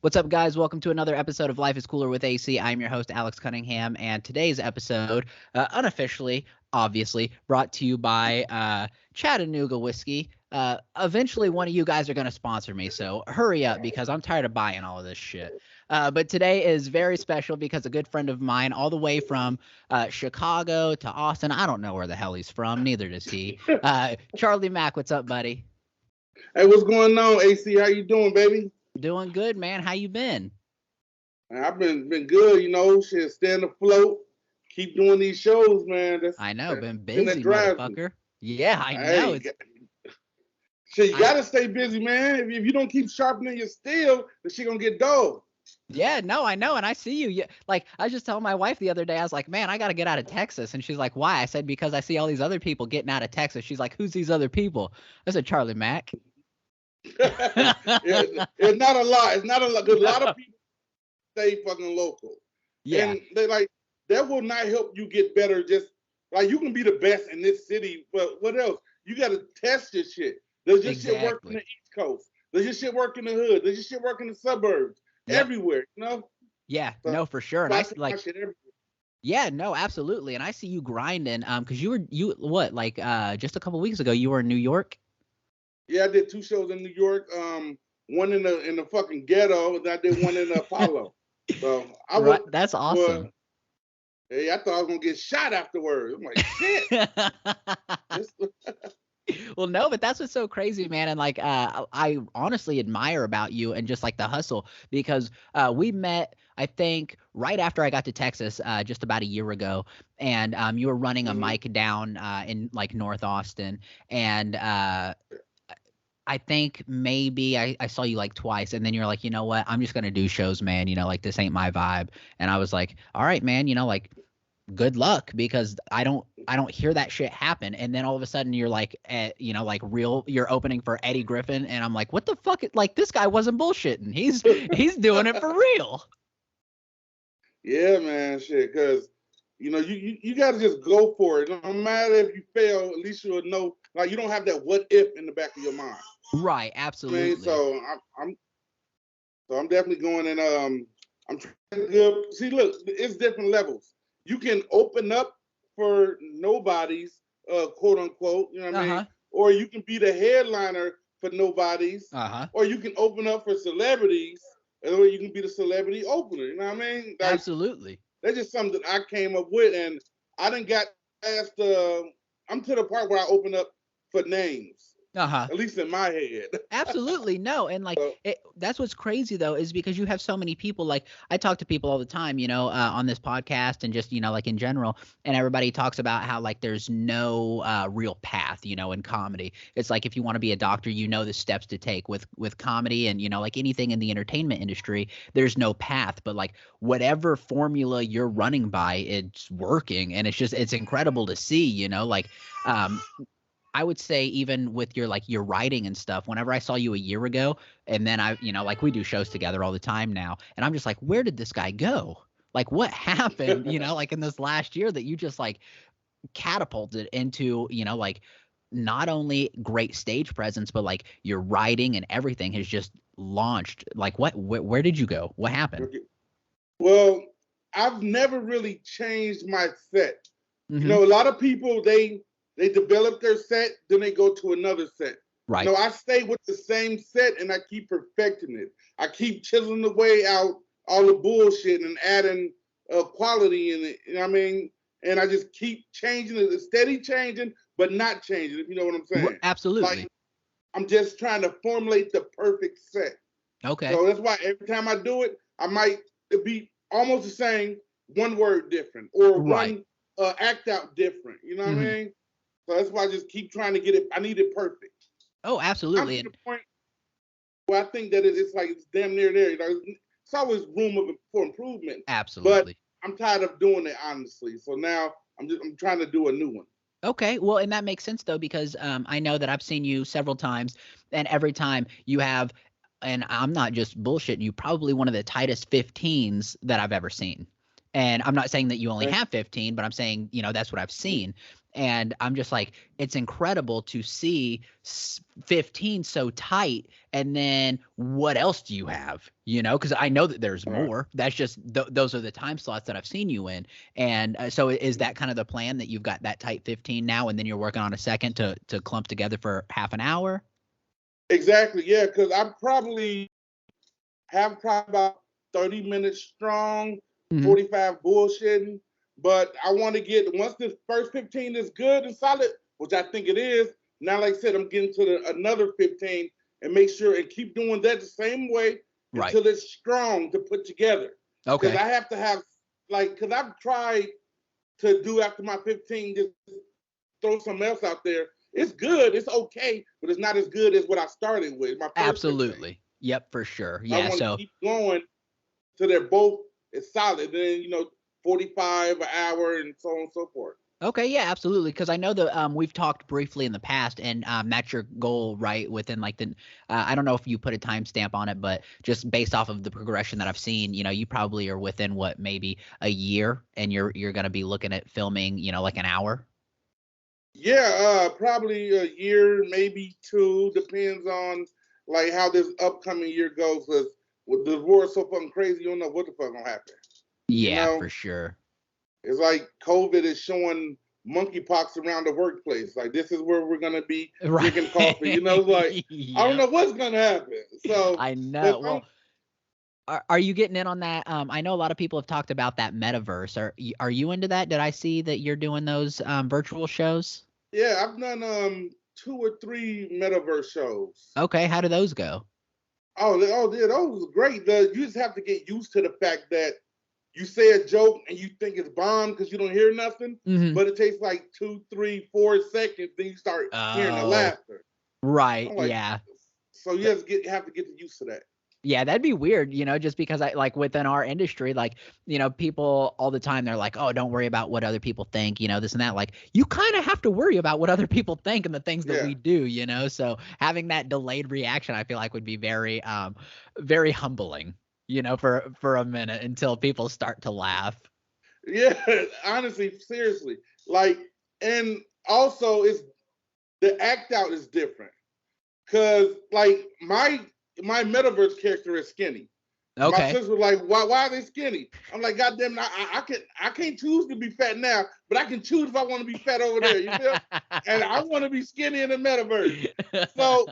What's up, guys? Welcome to another episode of Life is Cooler with AC. I'm your host, Alex Cunningham, and today's episode, unofficially, obviously, brought to you by Chattanooga Whiskey. Eventually, one of you guys are going to sponsor me, so hurry up because I'm tired of buying all of this shit. But today is very special because a good friend of mine, all the way from Chicago to Austin, I don't know where the hell he's from, neither does he. Charlie Mac, what's up, buddy? Hey, what's going on, AC? How you doing, baby? Doing good, man. How you been? I've been good, shit, staying afloat, keep doing these shows, man. I know, been busy, motherfucker. Yeah, I know. Shit, you gotta stay busy, man. If you don't keep sharpening your steel, the shit gonna get dull. Yeah, no, I know, and I see you. Yeah, like I was just telling my wife the other day, I was like, man, I gotta get out of Texas, and she's like, why? I said because I see all these other people getting out of Texas. She's like, who's these other people? I said Charlie Mac. It's not a lot. It's not a lot. Because a lot of people stay fucking local. Yeah. And they that will not help you get better. Just like you can be the best in this city, but what else? You got to test your shit. Does your shit work in the East Coast? Does your shit work in the hood? Does your shit work in the suburbs? Yep. Everywhere, Yeah, so, no, for sure. And I like shit everywhere. Yeah, no, absolutely. And I see you grinding. Because you just a couple weeks ago you were in New York. Yeah, I did 2 shows in New York. One in the fucking ghetto, and I did one in Apollo. So that's awesome. Hey, I thought I was gonna get shot afterwards. I'm like, shit. Well, no, but that's what's so crazy, man. And like, I honestly admire about you and just like the hustle because we met, I think, right after I got to Texas, just about a year ago, and you were running a mic down in like North Austin, and I think maybe I saw you like twice, and then you're like, you know what? I'm just going to do shows, man. Like this ain't my vibe. And I was like, all right, man, like good luck because I don't hear that shit happen. And then all of a sudden you're like, you're opening for Eddie Griffin. And I'm like, what the fuck? Like this guy wasn't bullshitting. He's doing it for real. Yeah, man, shit. Cause you got to just go for it. No matter if you fail, at least you'll know. Like you don't have that what if in the back of your mind. Right, absolutely. I mean, so I'm definitely going and I'm trying to see. Look, it's different levels. You can open up for nobodies, quote unquote. You know what I mean? Or you can be the headliner for nobodies. Or you can open up for celebrities, or you can be the celebrity opener. You know what I mean? Like, absolutely. That's just something that I came up with, and I didn't got past. I'm to the part where I open up for names. At least in my head. Absolutely. No. And like, that's what's crazy though, is because you have so many people. Like I talk to people all the time, on this podcast and just, like in general, and everybody talks about how like, there's no real path, in comedy. It's like, if you want to be a doctor, the steps to take with comedy and, like anything in the entertainment industry, there's no path, but like whatever formula you're running by, it's working. And it's incredible to see, I would say even with your writing and stuff, whenever I saw you a year ago and then like we do shows together all the time now. And I'm just like, where did this guy go? Like what happened, like in this last year that you just like catapulted into, like not only great stage presence, but like your writing and everything has just launched. Like where did you go? What happened? Well, I've never really changed my set. A lot of people, they develop their set, then they go to another set. Right. I stay with the same set and I keep perfecting it. I keep chiseling the way out all the bullshit and adding quality in it. You know what I mean? And I just keep changing it, steady changing, but not changing, if you know what I'm saying. Absolutely. Like, I'm just trying to formulate the perfect set. Okay. So that's why every time I do it, I might be almost the same, one word different, or one act out different. You know what I mean? So that's why I just keep trying to get it. I need it perfect. Oh, absolutely. I'm to the point where I think that it's like it's damn near there. It's always room for improvement. Absolutely. But I'm tired of doing it, honestly. So now I'm trying to do a new one. Okay, well, and that makes sense though, because I know that I've seen you several times, and every time you have, and I'm not just bullshitting you, probably one of the tightest 15s that I've ever seen. And I'm not saying that you only have 15, but I'm saying, that's what I've seen. And I'm just like, it's incredible to see 15 so tight. And then what else do you have? You know, because I know that there's All right. more. That's just those are the time slots that I've seen you in. And so is that kind of the plan, that you've got that tight 15 now, and then you're working on a second to clump together for half an hour? Exactly. Yeah, because I'm probably have probably about 30 minutes strong, Hmm. 45 bullshitting. But I want to get, once this first 15 is good and solid, which I think it is, now, like I said, I'm getting to another 15 and make sure and keep doing that the same way Right. until it's strong to put together. Because Okay. I have to have, like, because I've tried to do after my 15, just throw something else out there. It's good, it's okay, but it's not as good as what I started with, my first 15. Absolutely. Yep, for sure. I Yeah. want to So keep going till they're both as solid. Then 45 an hour and so on and so forth. okay, yeah, absolutely. Because I know that we've talked briefly in the past, and that's your goal, right? Within like the, I don't know if you put a timestamp on it, but just based off of the progression that I've seen, you probably are within what, maybe a year, and you're gonna be looking at filming, like an hour. Yeah, probably a year, maybe two, depends on like how this upcoming year goes. Because with the war so fucking crazy, you don't know what the fuck gonna happen. You Yeah, know, for sure. it's like COVID is showing monkeypox around the workplace. Like this is where we're gonna be Right. drinking coffee. Like I don't Yep. know what's gonna happen. So, I know. but I'm Well, are you getting in on that? I know a lot of people have talked about that metaverse. Are you into that? Did I see that you're doing those virtual shows? yeah, I've done 2 or 3 metaverse shows. Okay, how do those go? Oh, yeah, those was great. You just have to get used to the fact that you say a joke and you think it's bomb because you don't hear nothing, Hmm. but it takes like 2, 3, 4 seconds, then you start hearing the Oh, laughter. right. I'm like, Yeah. so you Th- just have to get used to that. Yeah, that'd be weird, just because I like within our industry, like, people all the time, they're like, oh, don't worry about what other people think, this and that. Like, you kind of have to worry about what other people think and the things that Yeah, we do, So having that delayed reaction, I feel like would be very, very humbling, for a minute until people start to laugh. yeah. Honestly, seriously, like, and also it's the act out is different because like my metaverse character is skinny. My Okay. sister was like, why are they skinny? I'm like, God damn it, I can't choose to be fat now, but I can choose if I want to be fat over there. You feel? And I want to be skinny in the metaverse. So,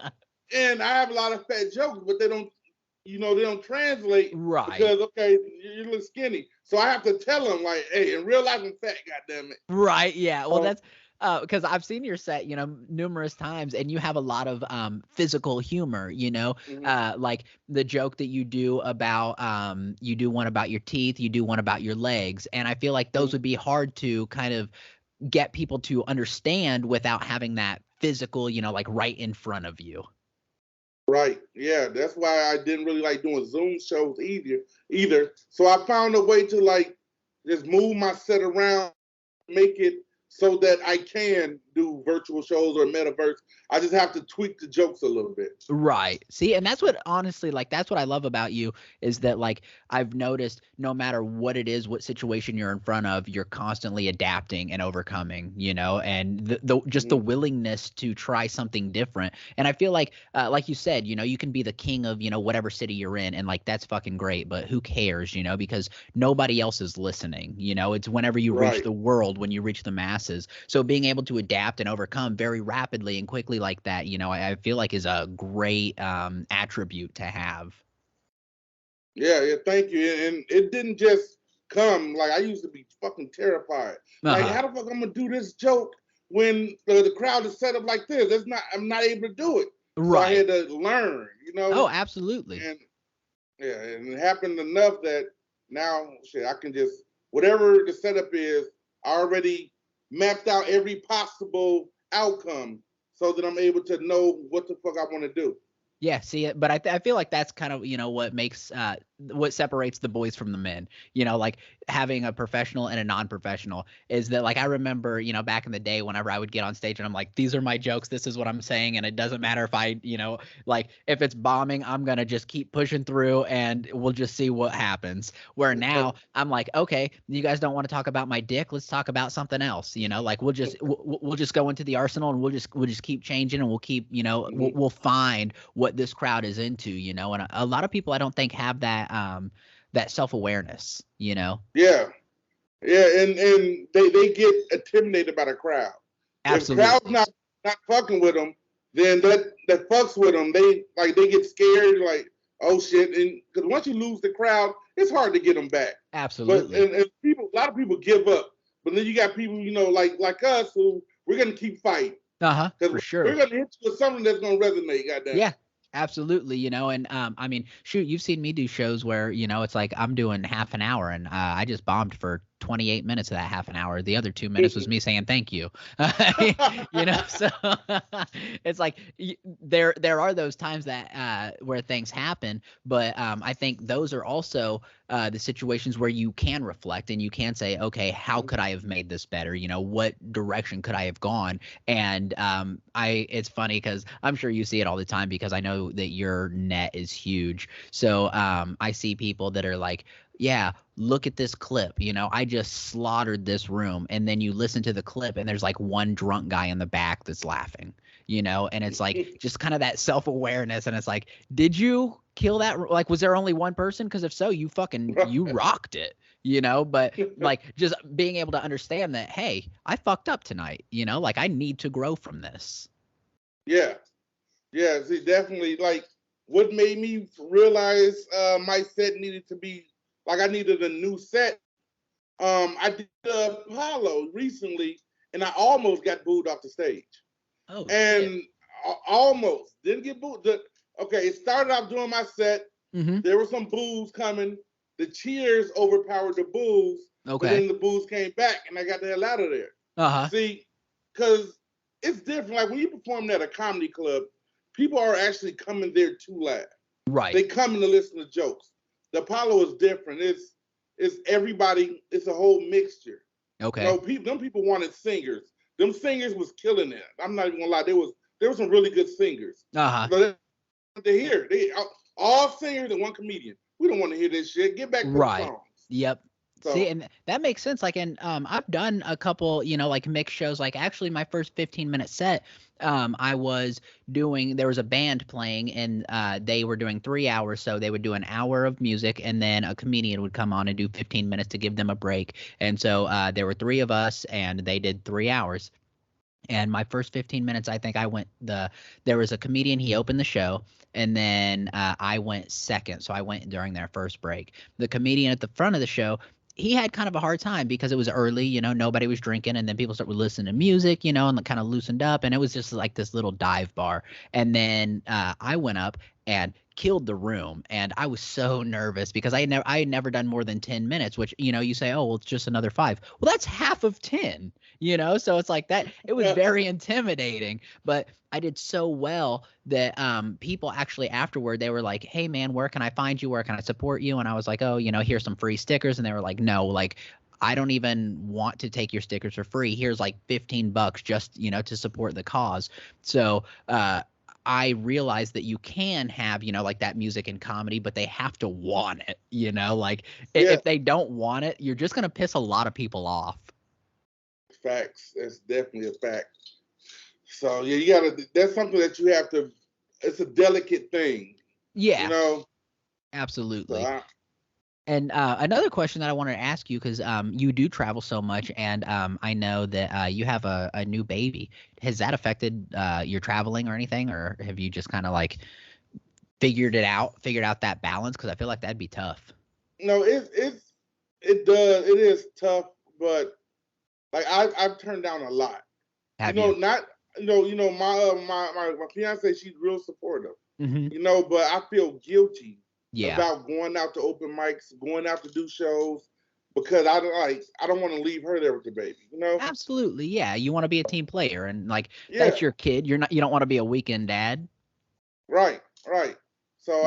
and I have a lot of fat jokes, but they don't translate Right. because okay, you look skinny. So I have to tell them like, hey, in real life I'm fat. God damn it. Right. Yeah. Well, So, that's because I've seen your set, numerous times, and you have a lot of physical humor. mhm, Like the joke that you do about you do one about your teeth, you do one about your legs, and I feel like those mhm. would be hard to kind of get people to understand without having that physical, like right in front of you. Right. Yeah. That's why I didn't really like doing Zoom shows either. So I found a way to like just move my set around, make it so that I can do virtual shows or metaverse. I just have to tweak the jokes a little bit. Right. See, and that's what honestly, like, that's what I love about you is that, like, I've noticed no matter what it is, what situation you're in front of, you're constantly adapting and overcoming, and the just the Mhm. willingness to try something different. And I feel like you said, you can be the king of, whatever city you're in, and like that's fucking great, but who cares, because nobody else is listening. It's whenever you reach Right. the world, when you reach the masses. So being able to adapt and overcome very rapidly and quickly like that, I feel like is a great attribute to have. Yeah, yeah, thank you. And it didn't just come like I used to be fucking terrified. Like, Uh-huh. how the fuck I'm gonna do this joke when the crowd is set up like this? I'm not able to do it. So I Right. had to learn, Oh, absolutely. and yeah, and it happened enough that now shit, I can just whatever the setup is, I already mapped out every possible outcome so that I'm able to know what the fuck I want to do. Yeah, see it, but I feel like that's kind of what makes what separates the boys from the men, you know, like having a professional and a non-professional is that, like, I remember, you know, back in the day whenever I would get on stage and I'm like, these are my jokes, this is what I'm saying, and it doesn't matter if I, you know, like if it's bombing, I'm gonna just keep pushing through and we'll just see what happens. Where now I'm like, okay, you guys don't want to talk about my dick, let's talk about something else, you know, like we'll just go into the arsenal and we'll just keep changing, and we'll keep, you know, we'll find what this crowd is into, you know. And a lot of people I don't think have that self-awareness, you know. Yeah, and they get intimidated by the crowd. Absolutely. If the crowd's not fucking with them, then that fucks with them. They get scared, like, oh shit. And because once you lose the crowd, it's hard to get them back. Absolutely. But and a lot of people give up. But then you got people, you know, like us, who we're gonna keep fighting. For sure. We're gonna hit you with something that's gonna resonate. Goddamn. Yeah. Absolutely, you know. And I mean, shoot, you've seen me do shows where, you know, it's like I'm doing half an hour and I just bombed for 28 minutes of that half an hour. The other 2 minutes was me saying thank you. You know, so it's like there are those times that where things happen, but I think those are also the situations where you can reflect and you can say, okay, how could I have made this better? You know, what direction could I have gone? And it's funny because I'm sure you see it all the time because I know that your net is huge. So I see people that are like, yeah, look at this clip, you know, I just slaughtered this room. And then you listen to the clip and there's like one drunk guy in the back that's laughing, you know, and it's like just kind of that self-awareness. And it's like, did you kill that? Like, was there only one person? Because if so, you rocked it, you know. But like just being able to understand that, hey, I fucked up tonight, you know, like I need to grow from this. Yeah. Yeah. See, definitely, like what made me realize my set needed to be, like, I needed a new set. I did Apollo recently, and I almost got booed off the stage. Oh, and shit. Almost didn't get booed. Okay, it started off doing my set. Mm-hmm. There were some boos coming. The cheers overpowered the boos. Okay. But then the boos came back, and I got the hell out of there. Uh-huh. See, because it's different. Like when you perform at a comedy club, people are actually coming there to laugh. Right. They coming to listen to jokes. The Apollo is different. It's everybody. It's a whole mixture. Okay. You know, them people wanted singers. Them singers was killing it. I'm not even gonna lie. There were some really good singers. Uh-huh. But they all singers and one comedian. We don't want to hear this shit. Get back to the songs. Yep. So, see, and that makes sense. Like, and I've done a couple, you know, like mixed shows. Like, actually, my first 15-minute set, I was doing. There was a band playing, and they were doing 3 hours. So they would do an hour of music, and then a comedian would come on and do 15 minutes to give them a break. And so there were 3 of us, and they did 3 hours. And my first 15 minutes, I think there was a comedian, he opened the show, and then I went second. So I went during their first break. The comedian at the front of the show, he had kind of a hard time because it was early, you know, nobody was drinking, and then people started listening to music, you know, and kind of loosened up, and it was just like this little dive bar. And then I went up and killed the room, and I was so nervous because I had never done more than 10 minutes, which, you know, you say, oh, well, it's just another 5. Well, that's half of 10, you know, so it's like that. It was very intimidating, but I did so well that people actually afterward, they were like, hey, man, where can I find you? Where can I support you? And I was like, oh, you know, here's some free stickers. And they were like, no, like, I don't even want to take your stickers for free. Here's like $15 just, you know, to support the cause. So I realized that you can have, you know, like that music and comedy, but they have to want it, you know, like if they don't want it, you're just going to piss a lot of people off. Facts. That's definitely a fact. So yeah, that's something that you have to, it's a delicate thing. Yeah. You know? Absolutely. So and another question that I wanted to ask you, because you do travel so much, and I know that you have a new baby. Has that affected your traveling or anything, or have you just kind of like figured out that balance? Because I feel like that'd be tough. No, it does. It is tough, but like I've turned down a lot. My fiance, she's real supportive. Mm-hmm. You know, but I feel guilty. Yeah. About going out to open mics, going out to do shows, because I don't want to leave her there with the baby, you know? Absolutely, yeah. You want to be a team player, and like that's your kid. You don't want to be a weekend dad. Right. So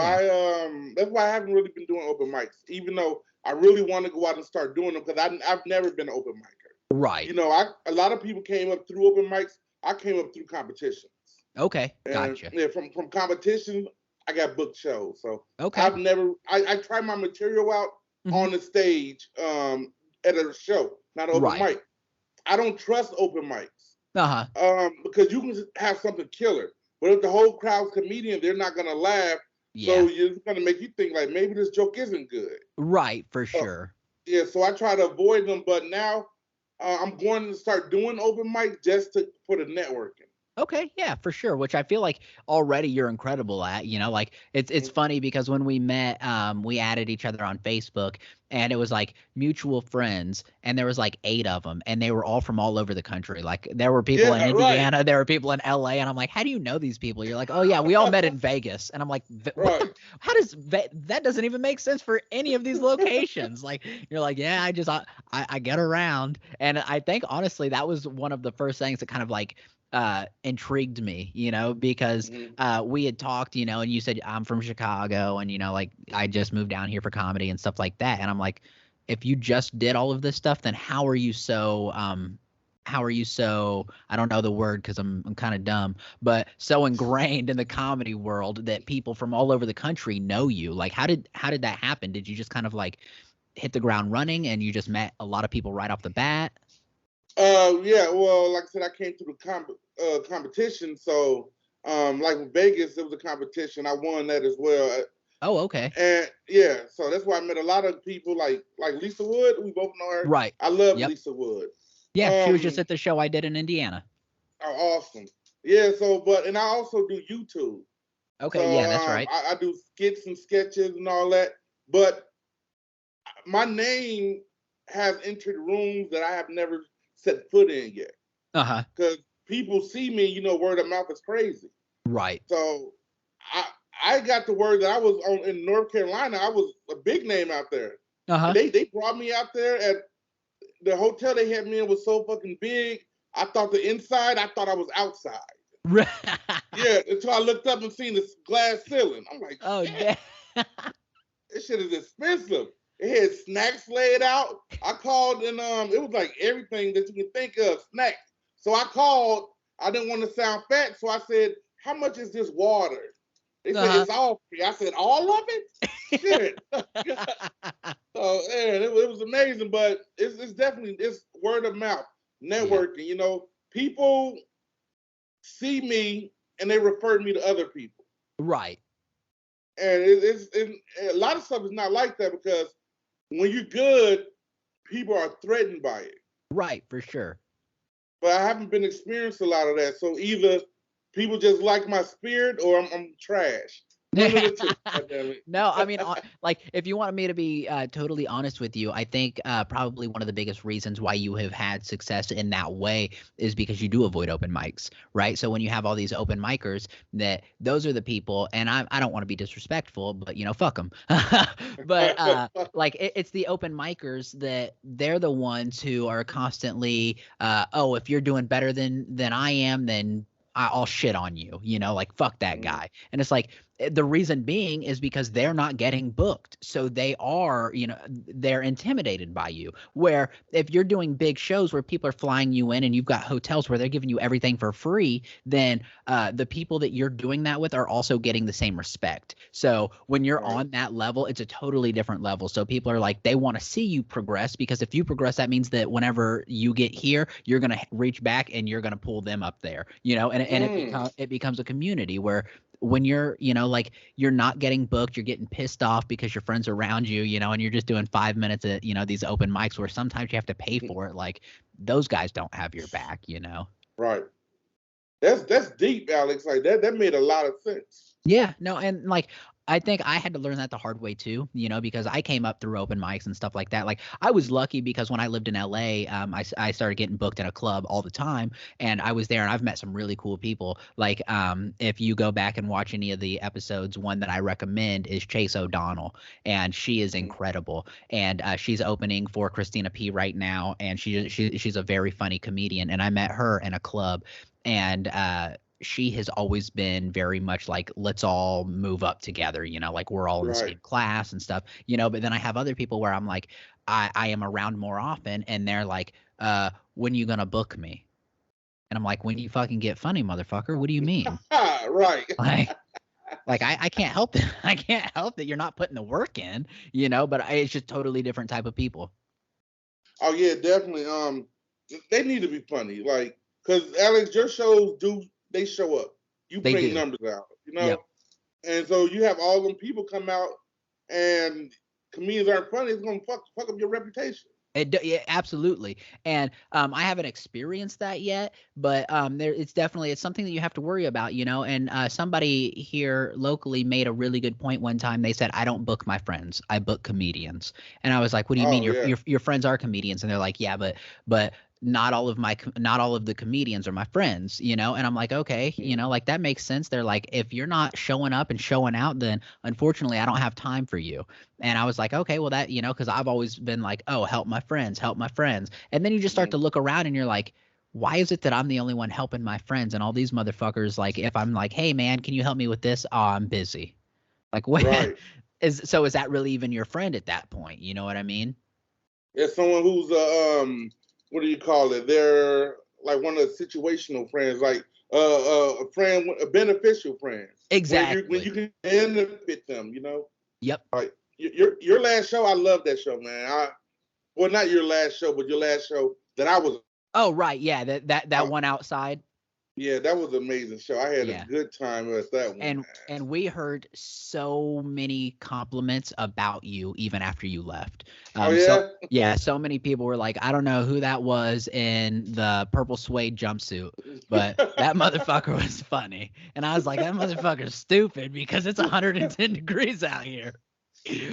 that's why I haven't really been doing open mics, even though I really want to go out and start doing them because I've never been an open micer. Right. You know, a lot of people came up through open mics. I came up through competitions. Okay, And gotcha. yeah, from competition, I got booked shows. So okay. I try my material out on the stage at a show, not an open mic. I don't trust open mics. Because you can have something killer. But if the whole crowd's comedian, they're not going to laugh. Yeah. So it's going to make you think like maybe this joke isn't good. Right, for sure. Yeah, so I try to avoid them. But now I'm going to start doing open mic just for the networking. Okay, yeah, for sure. Which I feel like already you're incredible at. You know, like it's funny because when we met, we added each other on Facebook, and it was like mutual friends, and there was like 8 of them, and they were all from all over the country. Like there were people in Indiana, there were people in LA, and I'm like, how do you know these people? You're like, oh yeah, we all met in Vegas, and I'm like, how does that doesn't even make sense for any of these locations? Like you're like, yeah, I get around, and I think honestly that was one of the first things that kind of like intrigued me, you know, because we had talked, you know, and you said I'm from Chicago and, you know, like I just moved down here for comedy and stuff like that. And I'm like, if you just did all of this stuff, then how are you so I don't know the word because I'm kind of dumb, but so ingrained in the comedy world that people from all over the country know you? Like how did that happen? Did you just kind of like hit the ground running and you just met a lot of people right off the bat? Yeah, well, like I said, I came through the competition. So, like in Vegas, it was a competition. I won that as well. Oh, okay. And yeah, so that's why I met a lot of people like Lisa Wood. We both know her. Right. I love Lisa Wood. Yeah, she was just at the show I did in Indiana. Oh, awesome. Yeah, and I also do YouTube. Okay, so, yeah, that's right. I do skits and sketches and all that. But my name has entered rooms that I have never set foot in yet. Because people see me, you know, word of mouth is crazy. Right. So I got the word that I was in North Carolina. I was a big name out there. They brought me out there at the hotel they had me in was so fucking big. I thought I thought I was outside. Yeah, until I looked up and seen this glass ceiling. I'm like, oh, damn. This shit is expensive. It had snacks laid out. I called and it was like everything that you can think of, snacks. So I called. I didn't want to sound fat, so I said, "How much is this water?" They said it's all free. I said, "All of it?" Shit. So yeah, it was amazing, but it's definitely word of mouth, networking. Yeah. You know, people see me and they refer me to other people. Right. And a lot of stuff is not like that because when you're good, people are threatened by it. Right, for sure. But I haven't been experienced a lot of that. So either people just like my spirit or I'm trash. No, I mean, like, if you wanted me to be totally honest with you, I think probably one of the biggest reasons why you have had success in that way is because you do avoid open mics, right? So when you have all these open micers, those are the people, and I don't want to be disrespectful, but, you know, fuck them. But, like, it's the open micers that they're the ones who are constantly, oh, if you're doing better than I am, then I'll shit on you, you know, like, fuck that guy. And it's like, the reason being is because they're not getting booked. So they are, you know, they're intimidated by you. Where if you're doing big shows where people are flying you in and you've got hotels where they're giving you everything for free, then the people that you're doing that with are also getting the same respect. So when you're on that level, it's a totally different level. So people are like, they want to see you progress, because if you progress, that means that whenever you get here, you're going to reach back and you're going to pull them up there, you know, and it becomes a community where when you're, you know, like, you're not getting booked, you're getting pissed off because your friends are around you, you know, and you're just doing 5 minutes at, you know, these open mics where sometimes you have to pay for it. Like, those guys don't have your back, you know? Right. That's deep, Alex. Like that made a lot of sense. Yeah, no, and like, I think I had to learn that the hard way too, you know, because I came up through open mics and stuff like that. Like, I was lucky because when I lived in LA, I started getting booked in a club all the time, and I was there, and I've met some really cool people. Like, if you go back and watch any of the episodes, one that I recommend is Chase O'Donnell, and she is incredible, and she's opening for Christina P right now, and she's a very funny comedian, and I met her in a club, and she has always been very much like, let's all move up together, like we're all in the same class and stuff, but then I have other people where I'm like, I am around more often, and they're like, when you gonna book me? And I'm like, when you fucking get funny, motherfucker, what do you mean? Right. Like I can't help it. I can't help that you're not putting the work in, but it's just totally different type of people. Oh yeah, definitely. They need to be funny, like, because Alex, your shows they show up. You bring numbers out, Yep. And so you have all them people come out, and comedians aren't funny. It's gonna fuck up your reputation. Yeah, absolutely. And I haven't experienced that yet, but it's something that you have to worry about, And somebody here locally made a really good point one time. They said, "I don't book my friends. I book comedians." And I was like, "What do you mean? Your friends are comedians?" And they're like, "Yeah, but not all of the comedians are my friends, And I'm like, okay, like that makes sense. They're like, if you're not showing up and showing out, then unfortunately I don't have time for you. And I was like, okay, well that, because I've always been like, oh, help my friends. And then you just start to look around and you're like, why is it that I'm the only one helping my friends? And all these motherfuckers, like, if I'm like, hey man, can you help me with this? Oh, I'm busy. Like, what? Right. Is that really even your friend at that point? You know what I mean? It's someone who's what do you call it? They're like one of the situational friends, like a friend, a beneficial friend. Exactly. When you can benefit them, Yep. Like your last show, I love that show, man. Well, not your last show, but your last show that I was. Oh right, yeah, that one outside. Yeah, that was an amazing show. I had a good time at that one. And we heard so many compliments about you even after you left. Oh yeah? So many people were like, I don't know who that was in the purple suede jumpsuit, but that motherfucker was funny. And I was like, that motherfucker's stupid because it's 110 degrees out here.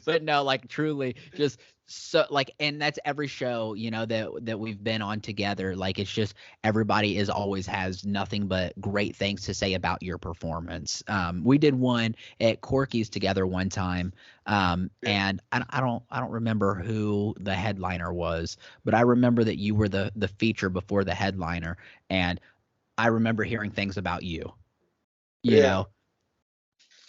But no, like truly just so like, and that's every show, that we've been on together. Like, it's just everybody always has nothing but great things to say about your performance. We did one at Corky's together one time. And I don't remember who the headliner was, but I remember that you were the feature before the headliner. And I remember hearing things about you, you know?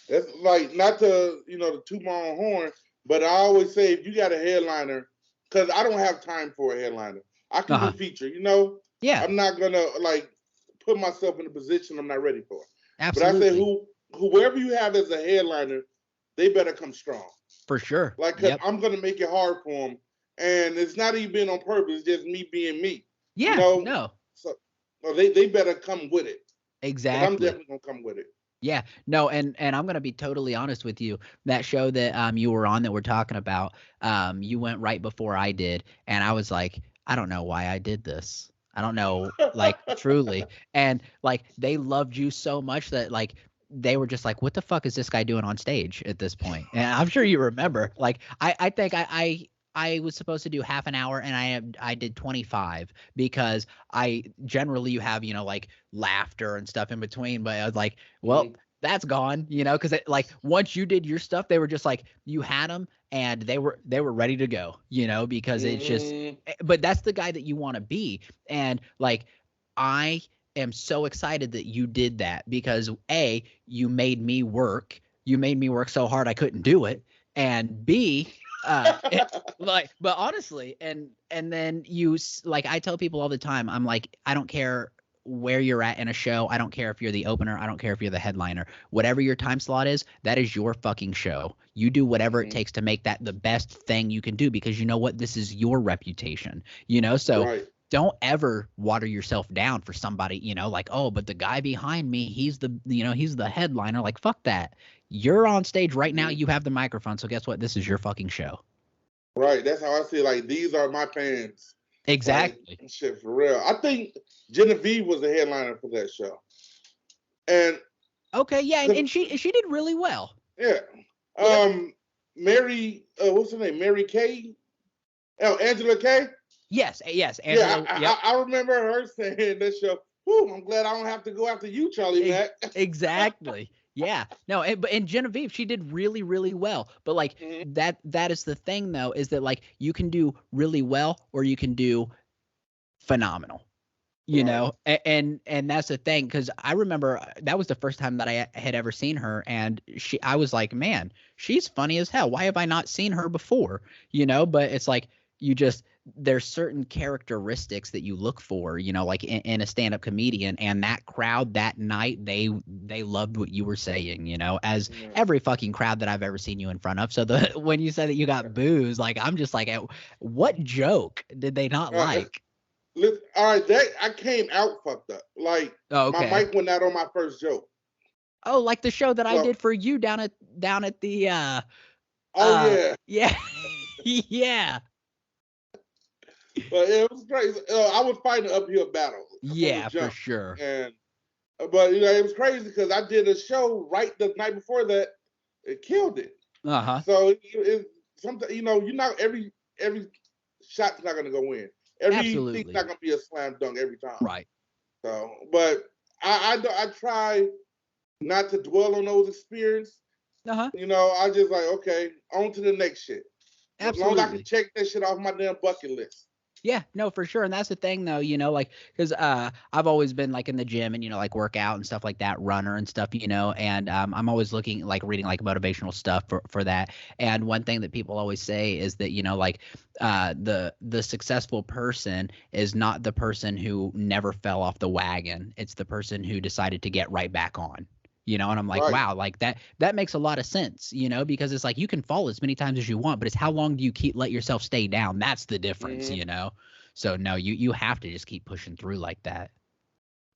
That's like, not to, to toot my own horn, but I always say, if you got a headliner, because I don't have time for a headliner. I can do feature, Yeah. I'm not going to, like, put myself in a position I'm not ready for. Absolutely. But I say, whoever you have as a headliner, they better come strong. For sure. Like, because I'm going to make it hard for them. And it's not even on purpose. It's just me being me. Yeah, no. So they better come with it. Exactly. I'm definitely going to come with it. Yeah, no, and I'm gonna be totally honest with you. That show that you were on that we're talking about, you went right before I did, and I was like, I don't know why I did this. I don't know, like truly. And like they loved you so much that like they were just like, what the fuck is this guy doing on stage at this point? And I'm sure you remember. Like I think I was supposed to do half an hour and I did 25 because you have, like laughter and stuff in between. But I was like, well, that's gone, because like once you did your stuff, they were just like, you had them and they were ready to go, because it's just, but that's the guy that you want to be. And like, I am so excited that you did that because you made me work so hard I couldn't do it. And B, but honestly, and then like I tell people all the time, I'm like, I don't care where you're at in a show. I don't care if you're the opener. I don't care if you're the headliner. Whatever your time slot is, that is your fucking show. You do whatever it takes to make that the best thing you can do because you know what? This is your reputation, So don't ever water yourself down for somebody, like, oh, but the guy behind me, he's the headliner. Like, fuck that. You're on stage right now. You have the microphone. So guess what? This is your fucking show. Right. That's how I see. Like, these are my fans. Exactly. Like, shit, for real. I think Genevieve was the headliner for that show. And okay, yeah, and she did really well. Yeah. Mary, what's her name? Mary Kay? Oh, Angela Kay? Yes. Angela, I remember her saying that show, I'm glad I don't have to go after you, Charlie Mack. Exactly. Yeah. No, and Genevieve, she did really, really well. But like that is the thing though, is that like you can do really well or you can do phenomenal. you know, and that's the thing, because I remember that was the first time that I had ever seen her, and I was like, man, she's funny as hell. Why have I not seen her before? You know, but it's like there's certain characteristics that you look for, you know, like in a stand-up comedian, and that crowd that night, they loved what you were saying, you know, as every fucking crowd that I've ever seen you in front of. So when you said that you got booze, like, I'm just like, what joke did they not like? All right, I came out fucked up. Like, my mic went out on my first joke. Oh, like the show that I did for you down at the yeah. Yeah. Yeah. But it was crazy. I was fighting an uphill battle. Yeah, for sure. But you know, it was crazy because I did a show right the night before that. It killed it. So it sometimes, you know, you're not every shot's not gonna go in. Everything's not gonna be a slam dunk every time. Right. So, but I try not to dwell on those experiences. You know, I just like, okay, on to the next shit. Absolutely. As long as I can check that shit off my damn bucket list. Yeah, no, for sure. And that's the thing, though, you know, like, because I've always been like in the gym and, you know, like work out and stuff like that, runner and stuff, you know, and I'm always reading like motivational stuff for that. And one thing that people always say is that, you know, like the successful person is not the person who never fell off the wagon. It's the person who decided to get right back on. You know, and I'm like, wow, like that makes a lot of sense, you know, because it's like you can fall as many times as you want, but it's how long do you let yourself stay down? That's the difference, you know? So no, you have to just keep pushing through like that.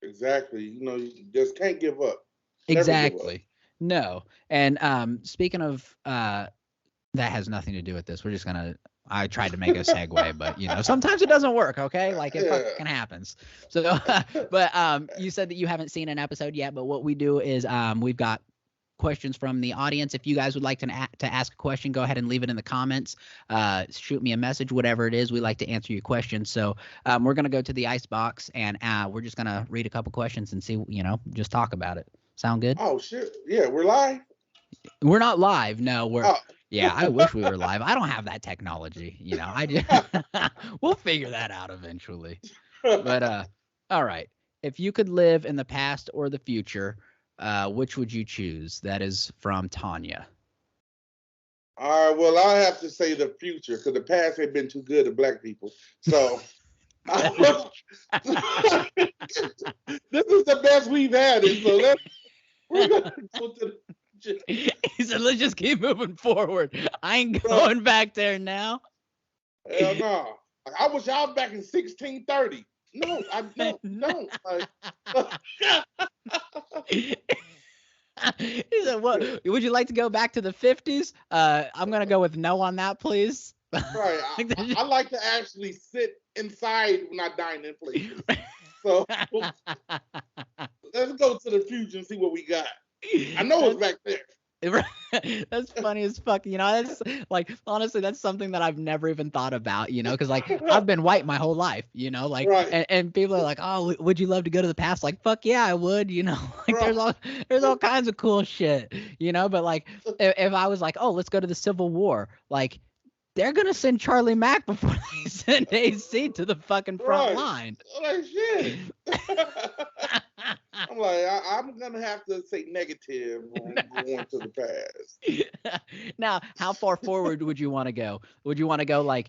Exactly. You know, you just can't give up. Exactly. Give up. No. And speaking of that has nothing to do with this. We're just gonna I tried to make a segue, but you know, sometimes it doesn't work. Okay. Like it fucking happens. So, but you said that you haven't seen an episode yet, but what we do is we've got questions from the audience. If you guys would like to ask a question, go ahead and leave it in the comments. Shoot me a message, whatever it is. We like to answer your questions. So we're going to go to the ice box and we're just going to read a couple questions and see, you know, just talk about it. Sound good? Oh shit. Yeah. We're live. We're not live. No, we're yeah, I wish we were live. I don't have that technology, you know. I just we'll figure that out eventually. But all right. If you could live in the past or the future, which would you choose? That is from Tanya. All right, well, I have to say the future because the past ain't been too good to black people. So this is the best we've had it. So we're gonna go to the He said, let's just keep moving forward. I ain't going back there now. Hell no. I wish I was back in 1630. No, I don't. He said, what? Would you like to go back to the 50s? I'm going to go with no on that, please. Right. I like to actually sit inside when I dine in places. So let's go to the future and see what we got. I know it's back there. That's funny as fuck. You know, that's like, honestly, that's something that I've never even thought about, you know, because like I've been white my whole life, you know, like, and people are like, oh, would you love to go to the past? Like, fuck yeah, I would, you know, like there's all kinds of cool shit, you know, but like if I was like, oh, let's go to the Civil War, like they're gonna send Charlie Mack before they send AC to the fucking front line. Like shit. I'm like, I'm gonna have to say negative on going to the past. Now, how far forward would you want to go? Would you want to go like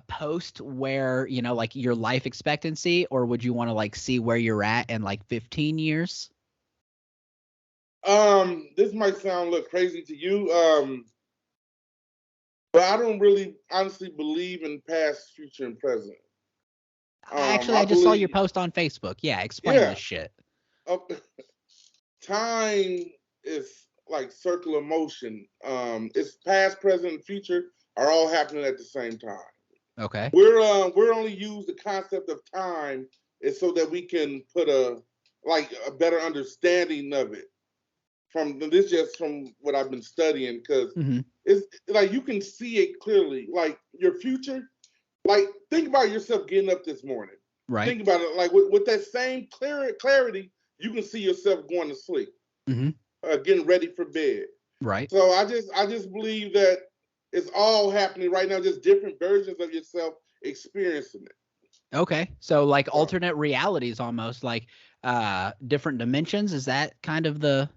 post where, you know, like your life expectancy, or would you want to like see where you're at in like 15 years? This might sound a little crazy to you. But I don't really honestly believe in past, future, and present. Actually, I just saw your post on Facebook. Yeah, explain this shit. Time is like circular motion. It's past, present, and future are all happening at the same time. Okay. We're only use the concept of time is so that we can put a better understanding of it. From what I've been studying, because it's like you can see it clearly. Like your future, like think about yourself getting up this morning. Right. Think about it like with that same clarity, you can see yourself going to sleep, getting ready for bed. Right. So I just believe that it's all happening right now, just different versions of yourself experiencing it. Okay. So like So, alternate realities almost, like different dimensions. Is that kind of the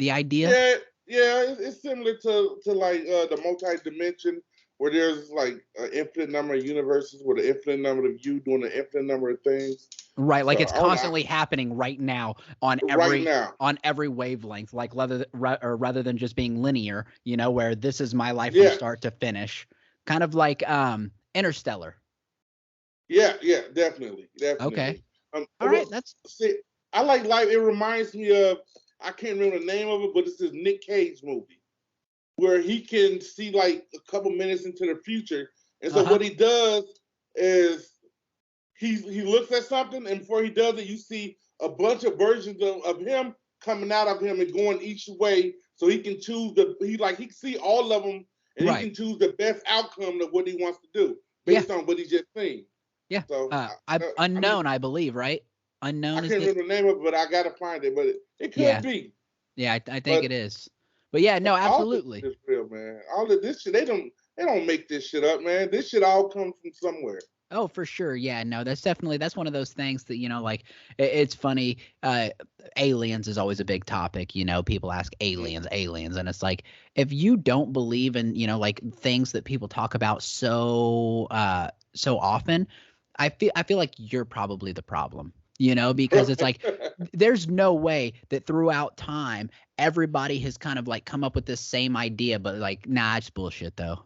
idea? yeah, yeah, it's similar to like the multi-dimension where there's like an infinite number of universes with an infinite number of you doing an infinite number of things. Right, like So it's I don't know, constantly happening right now on right now. every wavelength, like rather than just being linear, where this is my life from Yeah, start to finish, kind of like Interstellar. yeah, yeah, definitely, Okay. definitely. All right, that's See, I like life. It reminds me of, I can't remember the name of it, but it's this Nick Cage movie where he can see like a couple minutes into the future, and so uh-huh. what he does is he looks at something, and before he does it, you see a bunch of versions of him coming out of him and going each way, so he can choose he can see all of them, and he Right. can choose the best outcome of what he wants to do Yeah. based on what he just seen. Yeah. So I need Unknown, I believe, right? I Unknown is can't the remember the name of it, but I gotta find it. But it could Yeah. be. Yeah, I think But it is. But yeah, no, all this absolutely. is real, man. All of this shit, they don't make this shit up, man. This shit all comes from somewhere. Oh, for sure. Yeah, no, that's one of those things that, like it's funny. Aliens is always a big topic. People ask aliens, aliens, and it's like if you don't believe in, like things that people talk about so often, I feel like you're probably the problem. Because it's like there's no way that throughout time everybody has kind of like come up with this same idea, but like, nah, it's bullshit though.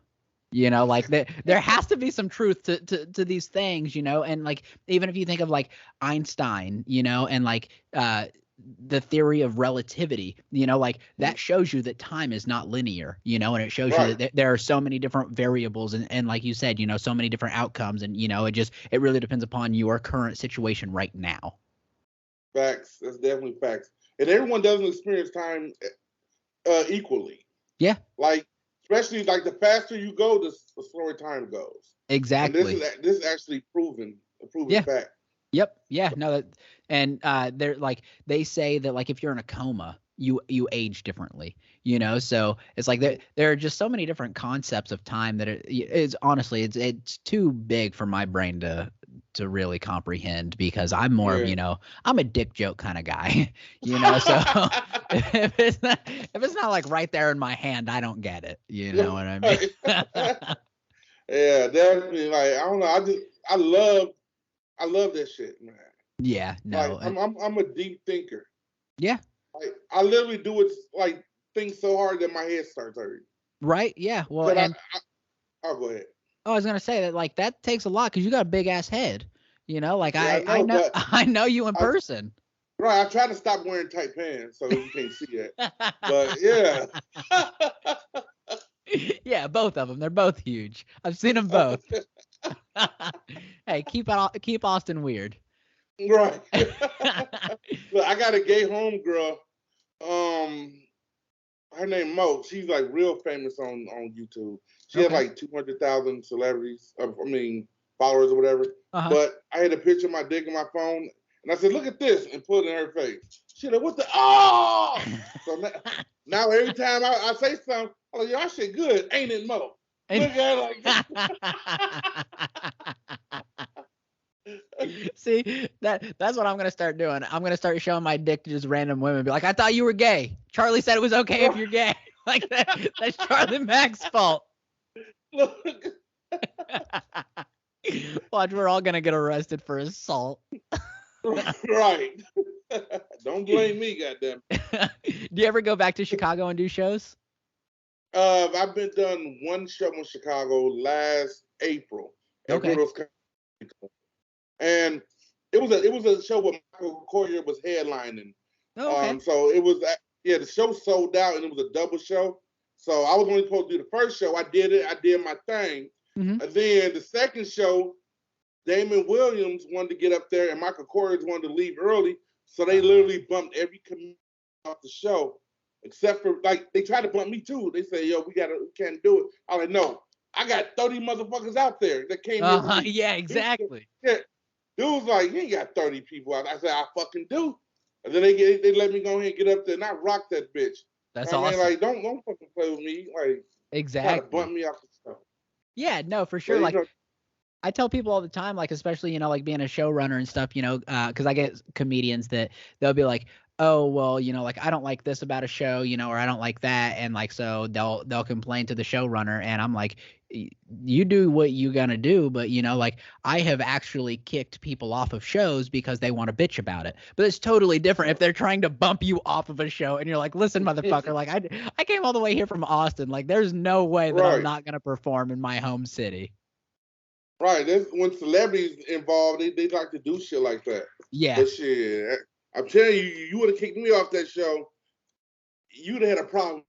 Like there has to be some truth to these things, and like even if you think of like Einstein, and like the theory of relativity, like that shows you that time is not linear, and it shows you Right. that there are so many different variables and like you said, so many different outcomes, and it really depends upon your current situation right now. Facts. That's definitely facts. And everyone doesn't experience time equally. Yeah, Like, especially like the faster you go, the slower time goes. And this is exactly. this is actually a proven Yeah. fact. Yep. Yeah. No. And they're like they say that like if you're in a coma, you age differently. So it's like there are just so many different concepts of time that it's honestly it's too big for my brain to really comprehend because I'm more of Yeah. I'm a dick joke kind of guy. So if it's not like right there in my hand, I don't get it. You know what I mean? Yeah, definitely. Like, I don't know. I love that shit, man. Yeah. Like, No. I'm a deep thinker. Yeah. Like, I literally do it, like, think so hard that my head starts hurting. Right. Yeah. Well, Cause and I'll go ahead. I was gonna say that like that takes a lot because you got a big ass head. Like Yeah, I I know, know but I know you in I person. right. I try to stop wearing tight pants so you can't see it. But yeah. Yeah, both of them. They're both huge. I've seen them both. Hey, keep Austin weird. Right. Look, I got a gay homegirl. Um, her name Mo. She's like real famous on YouTube. She had Okay. like 200,000 followers or whatever. Uh-huh. But I had a picture of my dick in my phone, and I said, "Look at this," and put it in her face. She like, "What the? Oh!" So now every time I say something, I'm like, "Y'all shit good, ain't it, Mo?" And- Look at her See, that's what I'm gonna start doing. I'm gonna start showing my dick to just random women. Be like, I thought you were gay. Charlie said it was okay if you're gay. Like that's Charlie Mack's fault. Look. Watch, we're all gonna get arrested for assault. Right. Don't blame me, goddamn. Do you ever go back to Chicago and do shows? I've been done one show in Chicago last April at Okay. Riddle's, and it was a show where Michael Coyer was headlining. Oh, okay. So it was the show sold out and it was a double show. So I was only supposed to do the first show. I did it. I did my thing. Mm-hmm. And then the second show, Damon Williams wanted to get up there and Michael Coyer wanted to leave early. So they literally bumped every comedian off the show, except for like they tried to bump me too. They say, "Yo, we can't do it." I'm like, "No, I got 30 motherfuckers out there that came here with me." Yeah, exactly. Yeah, dude was like, "You ain't got 30 people out." I said, "I fucking do." And then they let me go ahead and get up there and I rock that bitch. That's I mean, awesome. like, don't fucking play with me. Like, try to Exactly. bump me off the show. Yeah, no, for But sure. you Like know, I tell people all the time, like, especially, like being a showrunner and stuff, because I get comedians that they'll be like, oh, well, like I don't like this about a show, or I don't like that. And like, so they'll complain to the showrunner. And I'm like, you do what you gonna do. But, like I have actually kicked people off of shows because they want to bitch about it. But it's totally different if they're trying to bump you off of a show and you're like, listen, motherfucker, like I came all the way here from Austin. Like, there's no way that I'm not going to perform in my home city. Right. When celebrities involved, they like to do shit like that. Yeah. But shit, I'm telling you, you would have kicked me off that show. You'd have had a problem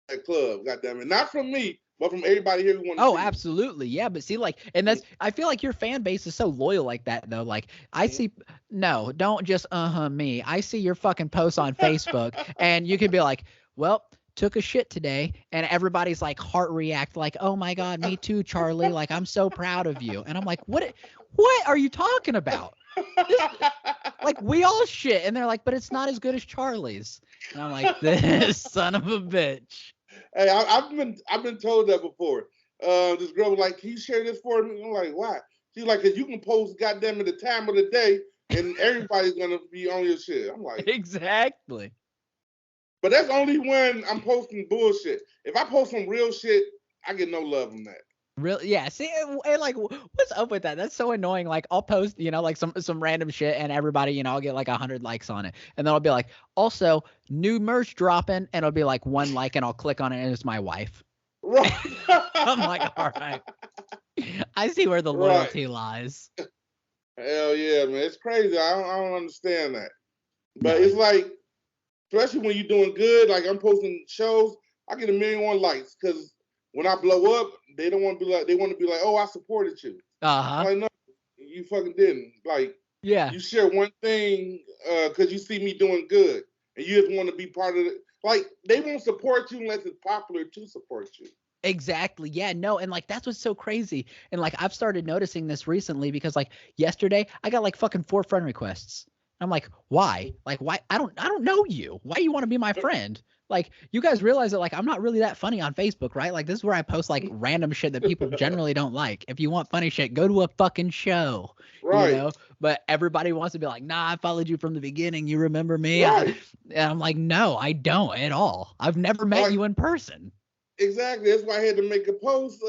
at that club, goddamn it. Not from me, but from everybody here who wanted to see absolutely. Yeah. But see, like, and that's, I feel like your fan base is so loyal like that, though. Like, I see, no, don't just, me. I see your fucking posts on Facebook and you can be like, well, took a shit today, and everybody's like heart react like, oh my God, me too, Charlie. Like, I'm so proud of you. And I'm like, what are you talking about? Like, we all shit. And they're like, but it's not as good as Charlie's. And I'm like, this son of a bitch. Hey, I've been told that before. This girl was like, can you share this for me? I'm like, why? She's like, because you can post goddamn at the time of the day and everybody's gonna be on your shit. I'm like, exactly. But that's only when I'm posting bullshit. If I post some real shit, I get no love from that. Really? Yeah. See, and like, what's up with that? That's so annoying. Like, I'll post, like some random shit, and everybody, I'll get like 100 likes on it, and then I'll be like, also new merch dropping, and it'll be like 1 like, and I'll click on it, and it's my wife. Right. I'm like, all right. I see where the loyalty lies. Hell yeah, man! It's crazy. I don't understand that, but it's like, especially when you're doing good, like I'm posting shows, I get 1,000,001 likes because when I blow up, they don't want to be like, they want to be like, oh, I supported you. Like, no, you fucking didn't. Like, yeah, you share one thing because you see me doing good, and you just want to be part of it. Like, they won't support you unless it's popular to support you. Exactly. Yeah, no. And like, that's what's so crazy. And like, I've started noticing this recently because like yesterday I got like fucking 4 friend requests. I'm like, why? Like, why? I don't know you. Why do you want to be my friend? Like, you guys realize that like I'm not really that funny on Facebook, right? Like, this is where I post like random shit that people generally don't like. If you want funny shit, go to a fucking show. Right. But everybody wants to be like, nah, I followed you from the beginning. You remember me? Right. And I'm like, no, I don't at all. I've never met you in person. Exactly. That's why I had to make a post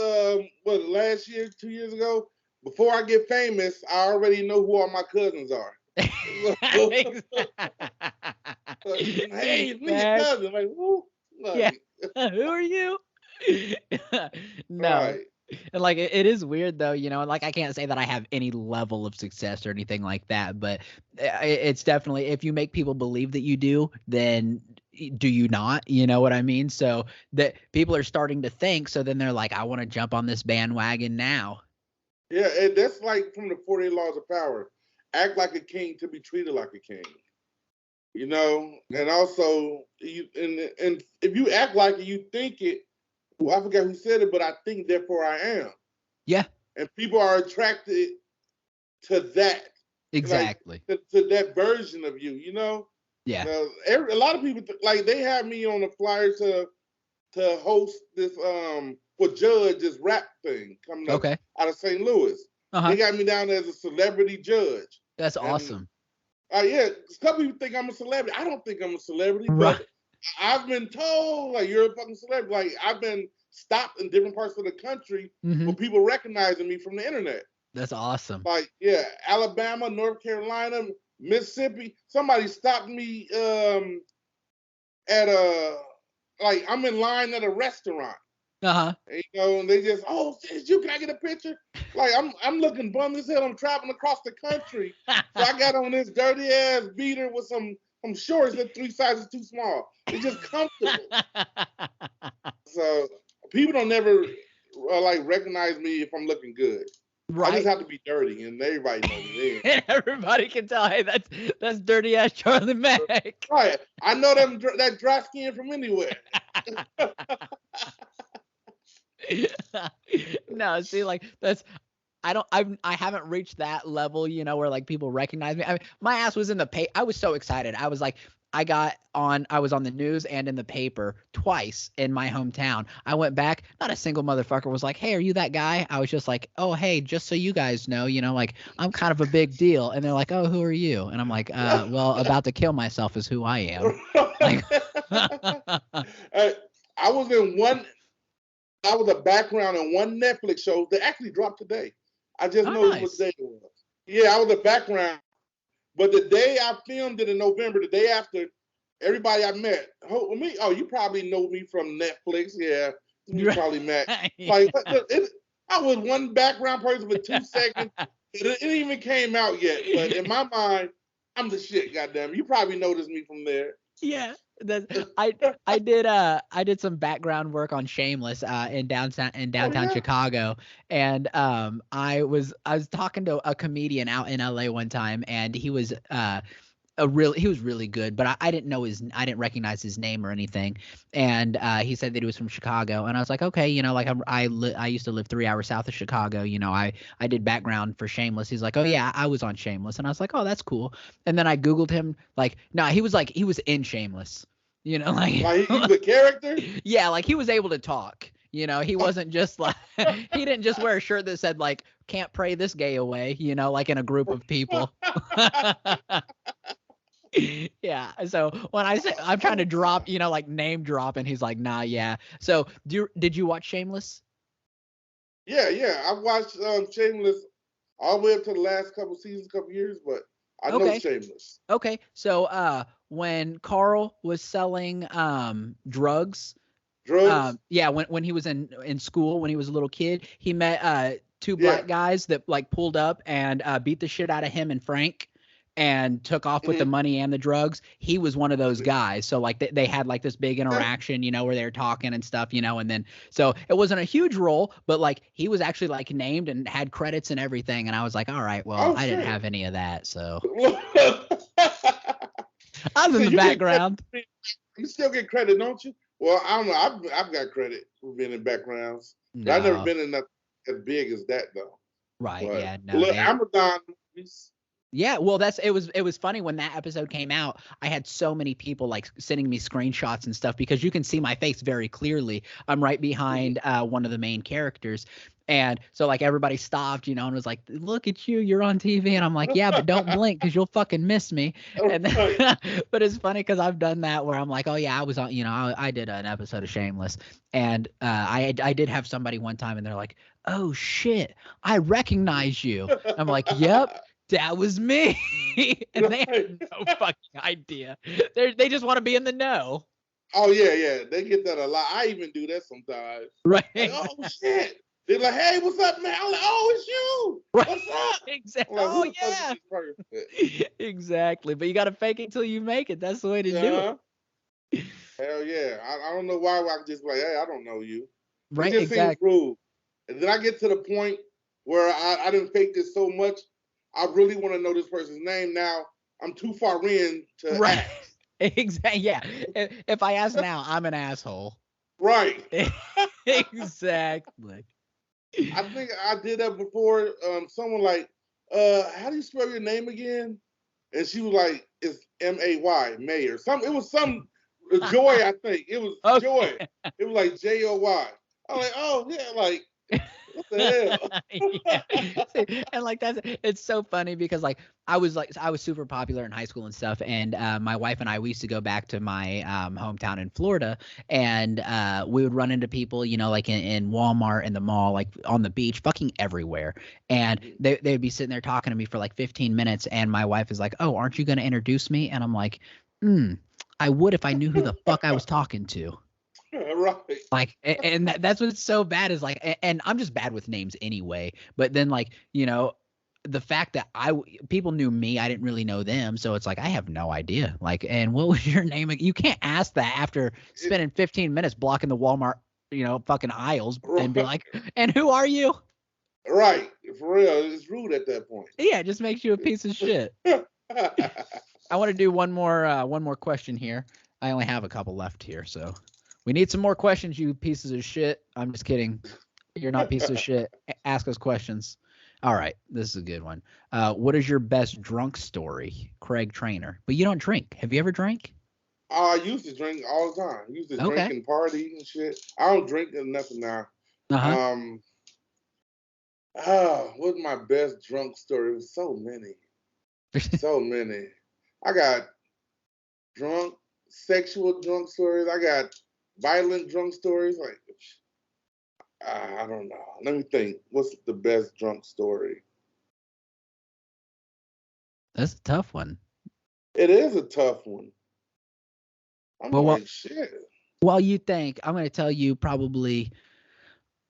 last year, 2 years ago. Before I get famous, I already know who all my cousins are. Hey, we your cousin. Like, who? Like, yeah. Who are you? No. Right. And like, it is weird though, and like, I can't say that I have any level of success or anything like that, but it's definitely, if you make people believe that you do, then do you not? You know what I mean? So that people are starting to think, so then they're like, I want to jump on this bandwagon now. Yeah, and that's like from the 48 Laws of Power. Act like a king to be treated like a king. And also, and if you act like it, you think it. Well, I forgot who said it, but I think, therefore I am. Yeah. And people are attracted to that. Exactly. Like, to that version of you, Yeah. A lot of people, like, they have me on the flyer to host this, judge this rap thing coming up out of St. Louis. They got me down there as a celebrity judge. That's awesome. Yeah, some people think I'm a celebrity. I don't think I'm a celebrity, but I've been told, like, you're a fucking celebrity. Like, I've been stopped in different parts of the country for people recognizing me from the internet. That's awesome. Like, yeah, Alabama, North Carolina, Mississippi. Somebody stopped me at I'm in line at a restaurant. And, and they just, oh, can I get a picture? Like, I'm looking bummed as hell. I'm traveling across the country. So I got on this dirty ass beater with some shorts that 3 sizes too small. It's just comfortable. So people don't never recognize me if I'm looking good. Right. I just have to be dirty, and everybody knows me. And everybody can tell, hey, that's dirty ass Charlie Mac. Right. I know that dry skin from anywhere. No, see, like, that's, I haven't reached that level, where like people recognize me. I mean, my ass was in the pay. I was so excited. I was like, I was on the news and in the paper twice in my hometown. I went back, not a single motherfucker was like, "Hey, are you that guy?" I was just like, "Oh, hey, just so you guys know, like I'm kind of a big deal." And they're like, "Oh, who are you?" And I'm like, well, about to kill myself is who I am." Like I was in one. I was a background in one Netflix show that actually dropped today. I just noticed what day it was. Yeah, I was a background. But the day I filmed it in November, the day after, everybody I met, you probably know me from Netflix. Yeah, you probably met. Like, I was one background person for 2 seconds. It ain't even came out yet. But in my mind, I'm the shit, goddamn. You probably noticed me from there. Yeah. I did some background work on Shameless in downtown Chicago, and I was talking to a comedian out in LA one time, and he was he was really good, but I didn't recognize his name or anything. And he said that he was from Chicago, and I was like, okay, like I used to live 3 hours south of Chicago. I did background for Shameless. He's like, oh yeah, I was on Shameless, and I was like, oh, that's cool. And then I Googled him, like, no, he was in Shameless. Like he was a character. Yeah, like he was able to talk. He wasn't just like he didn't just wear a shirt that said like "Can't pray this gay away," like in a group of people. Yeah. So when I say I'm trying to drop, like name drop, and he's like, nah, yeah. So did you watch Shameless? Yeah. I watched Shameless all the way up to the last couple seasons, couple years, but I know Shameless. Okay. So when Carl was selling drugs. Yeah, when he was in school, when he was a little kid, he met two black guys that like pulled up and beat the shit out of him and Frank, and took off with the money and the drugs. He was one of those guys. So like they had like this big interaction, where they were talking and stuff, and then so it wasn't a huge role, but like he was actually like named and had credits and everything. And I was like, all right, well, I didn't have any of that, so I was in the background. You still get credit, don't you? Well, I don't know. I've got credit for being in backgrounds. No. I've never been in nothing as big as that though. Right. But, yeah. No. Look, Amazon movies. Yeah, well, it was funny when that episode came out. I had so many people like sending me screenshots and stuff because you can see my face very clearly. I'm right behind one of the main characters. And so like everybody stopped, and was like, look at you, you're on TV. And I'm like, yeah, but don't blink because you'll fucking miss me. And then, but it's funny because I've done that where I'm like, oh yeah, I was on, I did an episode of Shameless. And I did have somebody one time and they're like, oh shit, I recognize you. I'm like, yep. That was me. And they have no fucking idea. They just want to be in the know. Oh, yeah. They get that a lot. I even do that sometimes. Right. Like, oh, shit. They're like, hey, what's up, man? I'm like, oh, it's you. Right. What's up? Exactly. Like, oh, yeah. Exactly. But you got to fake it till you make it. That's the way to do it. Hell yeah. I don't know why I could just be like, hey, I don't know you. Right, it just seems rude. And then I get to the point where I didn't fake this so much. I really want to know this person's name now. I'm too far in to ask. Exactly. Yeah. If I ask now, I'm an asshole. Right. Exactly. I think I did that before. Someone like, how do you spell your name again? And she was like, it's M-A-Y, May or something. It was some Joy, I think. It was Joy. It was like J-O-Y. I'm like, oh yeah, like. What the hell? Yeah. And like it's so funny because like I was super popular in high school and stuff, and my wife and we used to go back to my hometown in Florida, and we would run into people, like in Walmart, in the mall, like on the beach, fucking everywhere, and they'd be sitting there talking to me for like 15 minutes, and my wife is like, oh, aren't you going to introduce me? And I'm like, I would if I knew who the fuck I was talking to. Right. Like, and that's what's so bad is like, and I'm just bad with names anyway. But then like, the fact that people knew me, I didn't really know them. So it's like, I have no idea. Like, and what was your name? You can't ask that after spending 15 minutes blocking the Walmart, fucking aisles and be like, and who are you? Right. For real. It's rude at that point. Yeah. It just makes you a piece of shit. I want to do one more question here. I only have a couple left here. So. We need some more questions, you pieces of shit. I'm just kidding. You're not pieces of shit. Ask us questions. All right. This is a good one. What is your best drunk story? Craig Trainer. But you don't drink. Have you ever drank? I used to drink all the time. I used to drink Okay. and party and shit. I don't drink nothing now. Uh-huh. What's my best drunk story? It was so many. So many. I got drunk, sexual drunk stories. I got violent drunk stories. Like, I don't know. Let me think. What's the best drunk story? That's a tough one. It is a tough one. I'm Well, like, shit. while you think, I'm going to tell you probably,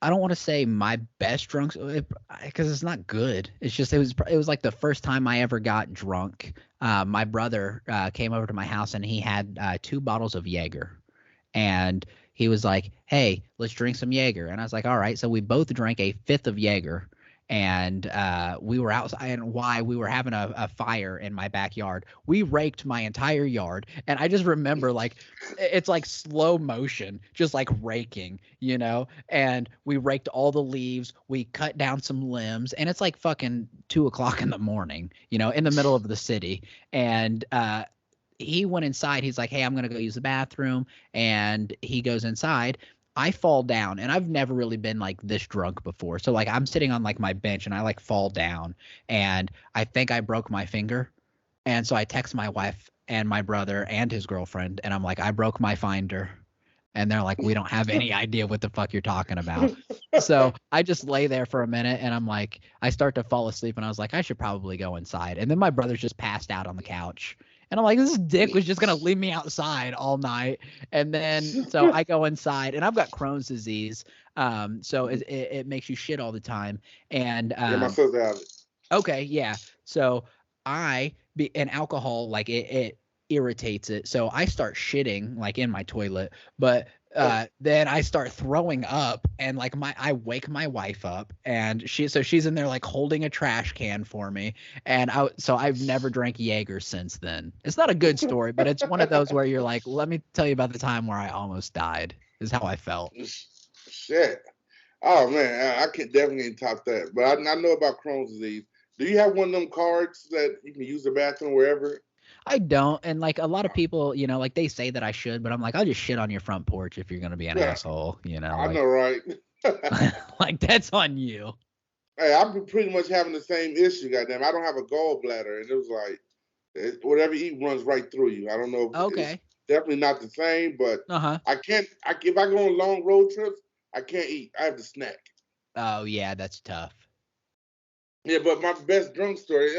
I don't want to say my best drunk because it's not good. It's just it was like the first time I ever got drunk. My brother came over to my house and he had 2 bottles of Jaeger, and he was like, "Hey, let's drink some Jaeger." And I was like, "All right." So we both drank a fifth of Jaeger, and we were outside. And why we were having a fire in my backyard. We raked my entire yard, and I just remember like it's like slow motion, just like raking, And we raked all the leaves. We cut down some limbs, and it's like fucking 2 o'clock in the morning, in the middle of the city, and he went inside. He's like, "Hey, I'm gonna go use the bathroom," and he goes inside. I fall down, and I've never really been like this drunk before. So like I'm sitting on like my bench, and I like fall down, and I think I broke my finger, and so I text my wife and my brother and his girlfriend, and I'm like, "I broke my finder," and they're like, "We don't have any idea what the fuck you're talking about." So I just lay there for a minute, and I'm like, I start to fall asleep, and I was like, I should probably go inside. And then my brother's just passed out on the couch. And I'm like, this dick was just going to leave me outside all night. And then, so I go inside, and I've got Crohn's disease. So it makes you shit all the time. And, Yeah, my sister has it. okay, yeah. So and alcohol, like it irritates it. So I start shitting like in my toilet, but then I start throwing up, and like I wake my wife up, and she's in there like holding a trash can for me, and I've never drank Jaeger since then. It's not a good story, but it's one of those where you're like, let me tell you about the time where I almost died. Is how I felt. Shit. Oh man, I can definitely top that. But I know about Crohn's disease. Do you have one of them cards that you can use the bathroom wherever? I don't, and like a lot of people, like they say that I should, but I'm like, I'll just shit on your front porch if you're gonna be an Yeah, asshole, I know, right? like that's on you. Hey, I've been pretty much having the same issue. Goddamn, I don't have a gallbladder, and it was like whatever you eat runs right through you. I don't know. It's Okay. definitely not the same, but Uh-huh. I can't. If I go on long road trips, I can't eat. I have to snack. Oh yeah, that's tough. Yeah, but my best drunk story.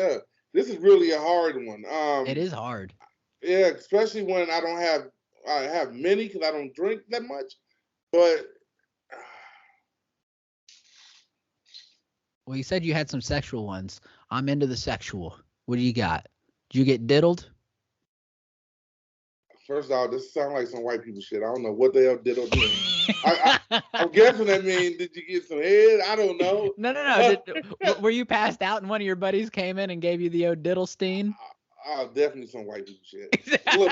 This is really a hard one. It is hard. Yeah, especially when I have many because I don't drink that much. But Well, you said you had some sexual ones. I'm into the sexual. What do you got? Did you get diddled? first off, this sounds like some white people shit. I don't know what the hell diddle mean. I'm guessing that means did you get some head? I don't know. No. Were you passed out and one of your buddies came in and gave you the old diddlestein? Definitely some white people shit. Look,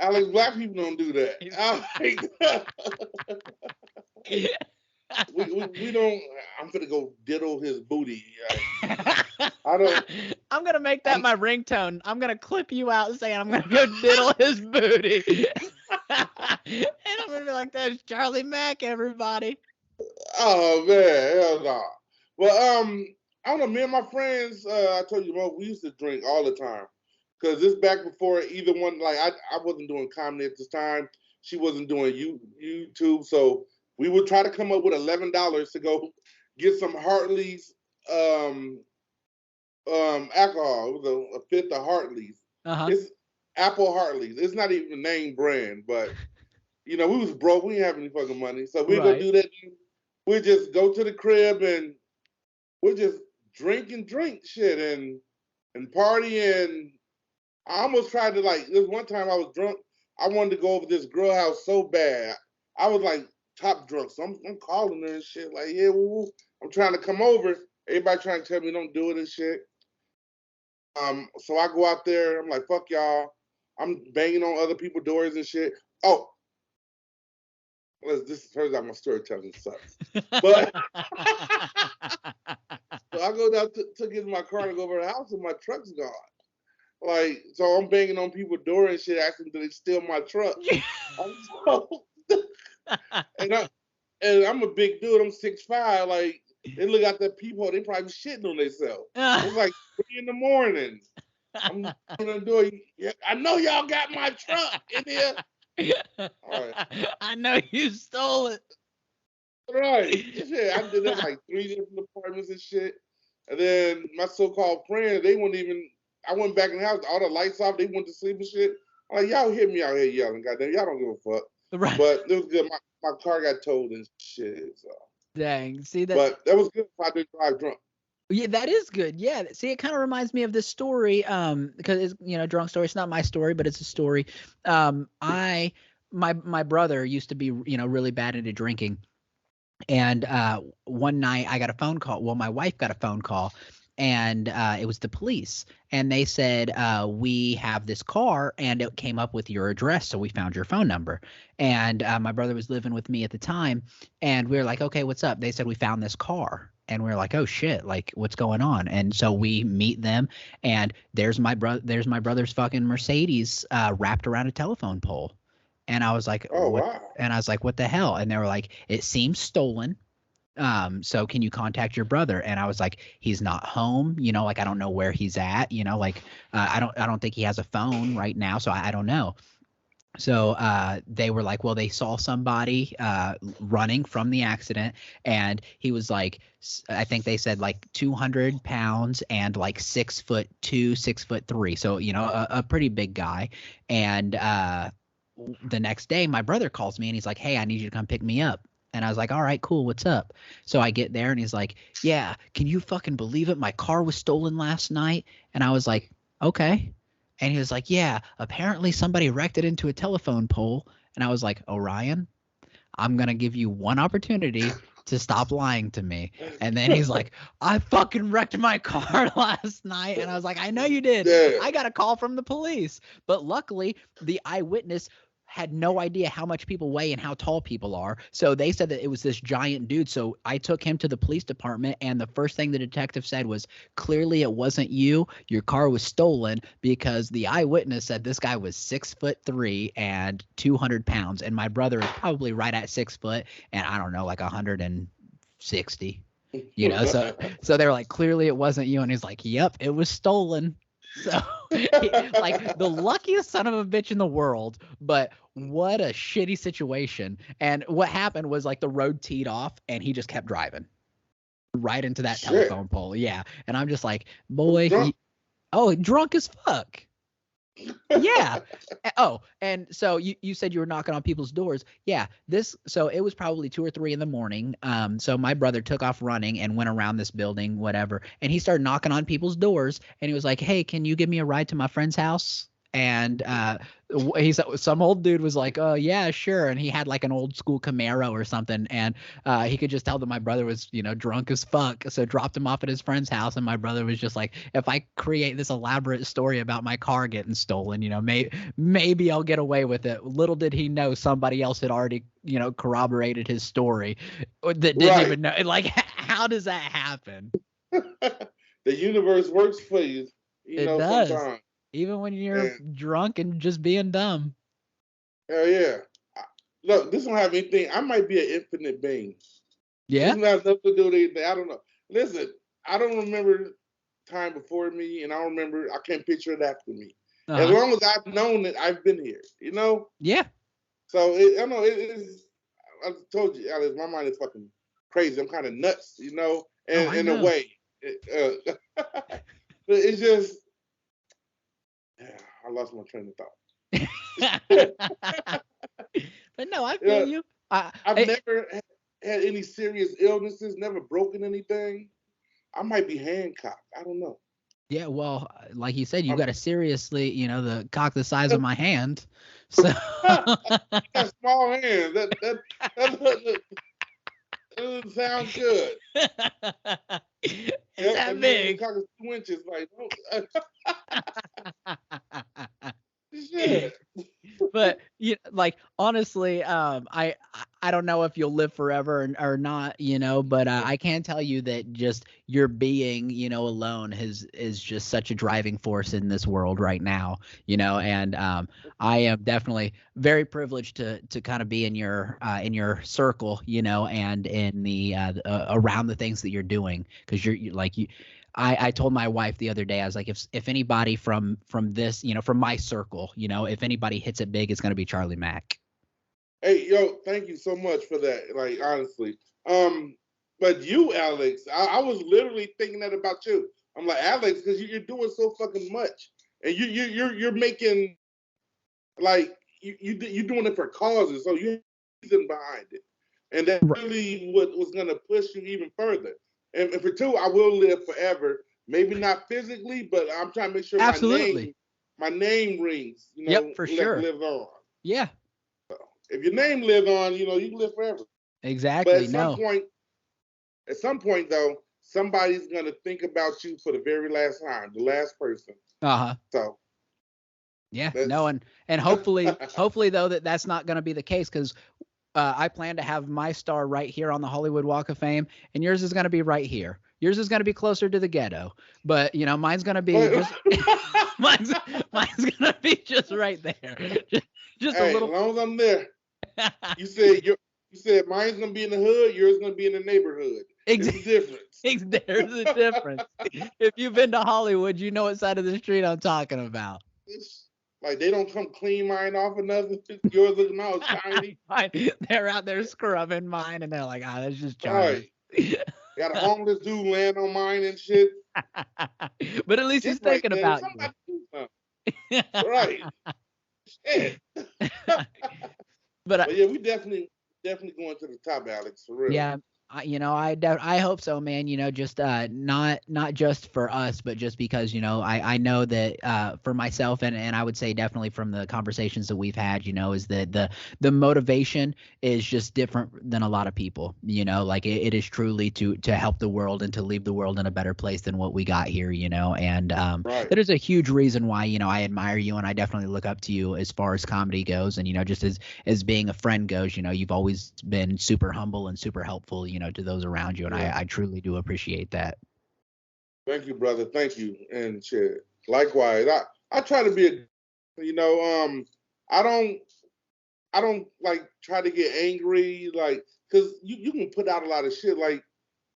Alex, black people don't do that. We don't. I'm gonna go diddle his booty. I don't. I'm gonna make that my ringtone. I'm gonna clip you out saying I'm gonna go diddle his booty, and I'm gonna be like, "That's Charlie Mack, everybody." Oh man, hell no. Well, I don't know. Me and my friends, I told you, we used to drink all the time. Cause this back before either one. Like I wasn't doing comedy at this time. She wasn't doing YouTube, so we would try to come up with $11 to go get some Hartley's alcohol. It was a fifth of Hartley's. Uh-huh. It's Apple Hartley's. It's not even a name brand, but we was broke. We didn't have any fucking money, so we go do that. We just go to the crib and we just drink shit and party. And I almost tried to this one time I was drunk. I wanted to go over this girl house so bad. I was like top drunk, so I'm calling her and shit like, yeah, woo, I'm trying to come over. Everybody trying to tell me don't do it and shit. So I go out there. I'm like, fuck y'all. I'm banging on other people's doors and shit. Oh, this turns out my storytelling sucks. But so I go down to get in my car to go over to the house, and my truck's gone. Like, so I'm banging on people's door and shit, asking do they steal my truck. I'm so, and I'm a big dude. I'm 6'5". Like, they look out that peephole, they probably shitting on themselves. It's like 3 in the morning. I'm on the door. Yeah, I know y'all got my truck in here. All right. I know you stole it. Right. Yeah, I did that like 3 different apartments and shit. And then my so-called friends, they wouldn't even. I went back in the house, all the lights off. They went to sleep and shit. I'm like, y'all hear me out here yelling, goddamn, y'all don't give a fuck. Right. But it was good. My car got towed and shit. So. Dang. See that? But that was good if I didn't drive drunk. Yeah, that is good. Yeah. See, it kind of reminds me of this story, because it's, drunk story. It's not my story, but it's a story. My brother used to be, really bad into drinking. And one night I got a phone call. Well, my wife got a phone call, and it was the police. And they said, we have this car, and it came up with your address, so we found your phone number. And my brother was living with me at the time, and we were like, okay, what's up? They said, we found this car. And we were like, oh shit, like what's going on? And so we meet them, and there's my brother's fucking Mercedes wrapped around a telephone pole. And I was like, oh, what? Wow. And I was like, what the hell? And they were like, it seems stolen. So can you contact your brother? And I was like, he's not home, like I don't know where he's at, like I don't think he has a phone right now, so I don't know. So they were like, well, they saw somebody running from the accident, and he was like, I think they said like 200 pounds and like 6'2", 6'3". So, a pretty big guy. And the next day, my brother calls me and he's like, hey, I need you to come pick me up. And I was like, all right, cool. What's up? So I get there and he's like, yeah, can you fucking believe it? My car was stolen last night. And I was like, okay. And he was like, yeah, apparently somebody wrecked it into a telephone pole. And I was like, Orion, I'm going to give you one opportunity to stop lying to me. And then he's like, I fucking wrecked my car last night. And I was like, I know you did. Yeah. I got a call from the police. But luckily, the eyewitness had no idea how much people weigh and how tall people are. So they said that it was this giant dude. So I took him to the police department, and the first thing the detective said was, clearly it wasn't you. Your car was stolen, because the eyewitness said this guy was 6'3" and 200 pounds. And my brother is probably right at 6 foot and I don't know, like 160, so they were like, clearly it wasn't you. And he's like, yep, it was stolen. So like the luckiest son of a bitch in the world, but what a shitty situation. And what happened was like the road teed off and he just kept driving right into that telephone pole. Yeah. And I'm just like, boy, drunk as fuck. Yeah. Oh, and so you said you were knocking on people's doors. Yeah. So it was probably 2 or 3 in the morning. So my brother took off running and went around this building, whatever. And he started knocking on people's doors, and he was like, hey, can you give me a ride to my friend's house? And some old dude was like, oh yeah, sure. And he had like an old school Camaro or something. And he could just tell that my brother was, drunk as fuck. So dropped him off at his friend's house. And my brother was just like, if I create this elaborate story about my car getting stolen, maybe I'll get away with it. Little did he know somebody else had already, corroborated his story that didn't even know. Like, how does that happen? The universe works for you. It does. Sometimes. Even when you're drunk and just being dumb. Hell yeah. Look, this don't have anything. I might be an infinite being. Yeah. This has nothing to do with anything. I don't know. Listen, I don't remember time before me, and I can't picture it after me. As long as I've known it, I've been here, Yeah. So, I know it is. I told you, Alice, my mind is fucking crazy. I'm kind of nuts, in a way. But it's just, I lost my train of thought. But no, I feel you. I've never had any serious illnesses, never broken anything. I might be handcuffed. I don't know. Yeah, well, like you said, you got to seriously, the cock the size of my hand. So you got small hands. That doesn't sound good. It's that big. Cock is 2 inches, like. Shit. But like honestly, I don't know if you'll live forever or not, but I can tell you that just your being, alone is just such a driving force in this world right now, and I am definitely very privileged to kind of be in your circle, and in the around the things that you're doing, because you're like you. I told my wife the other day, I was like, if anybody from this, from my circle, if anybody hits it big, it's going to be Charlie Mac. Hey, yo, thank you so much for that. Like, honestly. But you, Alex, I was literally thinking that about you. I'm like, Alex, because you're doing so fucking much, and you're making, like, you're doing it for causes, so you're reason behind it, and that's really what was gonna push you even further. And for two, I will live forever. Maybe not physically, but I'm trying to make sure Absolutely. my name rings. Yep, for sure. Lives on. Yeah. If your name lives on, you can live forever. But Exactly. No. At some point though, somebody's gonna think about you for the very last time, the last person. Uh-huh. So yeah, no, and hopefully though that's not going to be the case, because I plan to have my star right here on the Hollywood Walk of Fame, and yours is going to be right here. Yours is going to be closer to the ghetto, but mine's going to be just mine's going to be just right there, just hey, a little. As long as I'm there. You said mine's going to be in the hood, yours going to be in the neighborhood. Exactly. There's a difference. There's a difference. If you've been to Hollywood, you know what side of the street I'm talking about. Like, they don't come clean mine off another. Yours looking all shiny. They're out there scrubbing mine, and they're like, that's just Charlie. Right. Got a homeless dude laying on mine and shit. But at least he's thinking about you. Right. Shit. But yeah, we definitely going to the top, Alex, for real. Yeah. I hope so, man. Just not just for us, but just because I know that for myself, and I would say definitely from the conversations that we've had, is that the motivation is just different than a lot of people. Like it is truly to help the world and to leave the world in a better place than what we got here. And right. That is a huge reason why I admire you, and I definitely look up to you as far as comedy goes, and just as being a friend goes. You've always been super humble and super helpful. To those around you, and I truly do appreciate that. Thank you, brother. Thank you, and shit. Likewise, I try to be I don't like try to get angry, like, because you can put out a lot of shit, like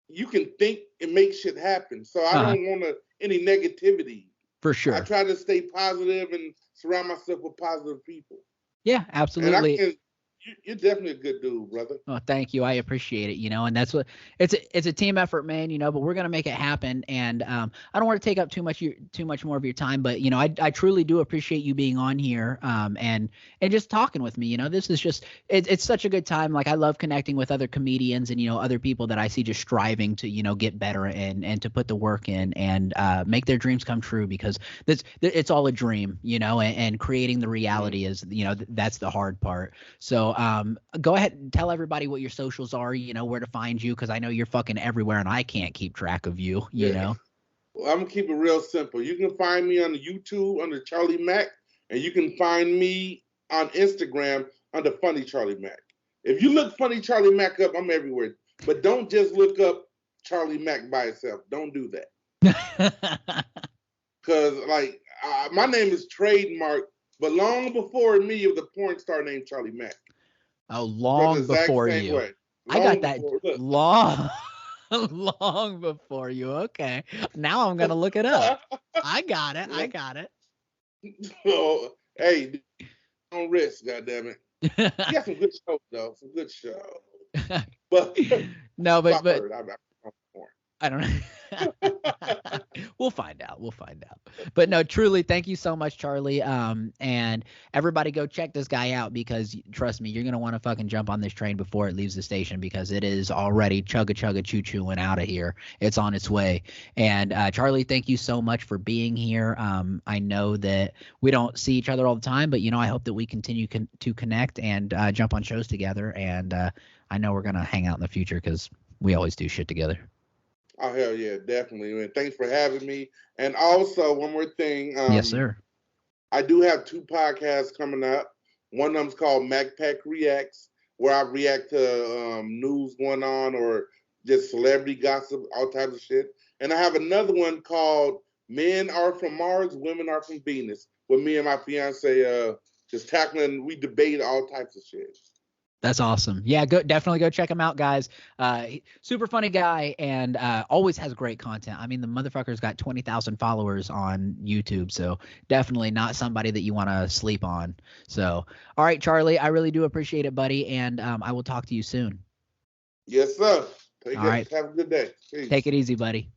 you can think and make shit happen. So I don't want any negativity. For sure. I try to stay positive and surround myself with positive people. Yeah, absolutely. And you're definitely a good dude, brother. Oh, thank you. I appreciate it. And that's what it's a team effort, man. But we're gonna make it happen. And I don't want to take up too much more of your time, but I truly do appreciate you being on here, and just talking with me. This is just it's such a good time. Like, I love connecting with other comedians and other people that I see just striving to get better and to put the work in and make their dreams come true, because it's all a dream, and creating the reality is that's the hard part. So go ahead and tell everybody what your socials are, where to find you, because I know you're fucking everywhere and I can't keep track of you, know. Well, I'm gonna keep it real simple. You can find me on YouTube under Charlie Mac, and you can find me on Instagram under Funny Charlie Mac. If you look Funny Charlie Mac up, I'm everywhere. But don't just look up Charlie Mac by itself. Don't do that. Because like my name is trademarked, but long before me, it was a porn star named Charlie Mac. Oh, long before you. I got that long before you. Okay. Now I'm going to look it up. I got it. Oh, hey, don't risk, goddammit. You got some good shows, though. Some good shows. But no, but I don't know. We'll find out. But no, truly, thank you so much, Charlie. And everybody go check this guy out, because trust me, you're going to want to fucking jump on this train before it leaves the station, because it is already chugga choo and out of here. It's on its way. And Charlie, thank you so much for being here. I know that we don't see each other all the time, but I hope that we continue to connect and jump on shows together. And I know we're going to hang out in the future, because we always do shit together. Oh, hell yeah, definitely. Man, thanks for having me. And also, one more thing. Yes, sir. I do have 2 podcasts coming up. One of them's called Mac Pac Reacts, where I react to news going on or just celebrity gossip, all types of shit. And I have another one called Men Are From Mars, Women Are From Venus, with me and my fiance just tackling, we debate all types of shit. That's awesome. Yeah, definitely go check him out, guys. Super funny guy and always has great content. I mean, the motherfucker's got 20,000 followers on YouTube, so definitely not somebody that you want to sleep on. So, all right, Charlie, I really do appreciate it, buddy, and I will talk to you soon. Yes, sir. All right. Have a good day. Peace. Take it easy, buddy.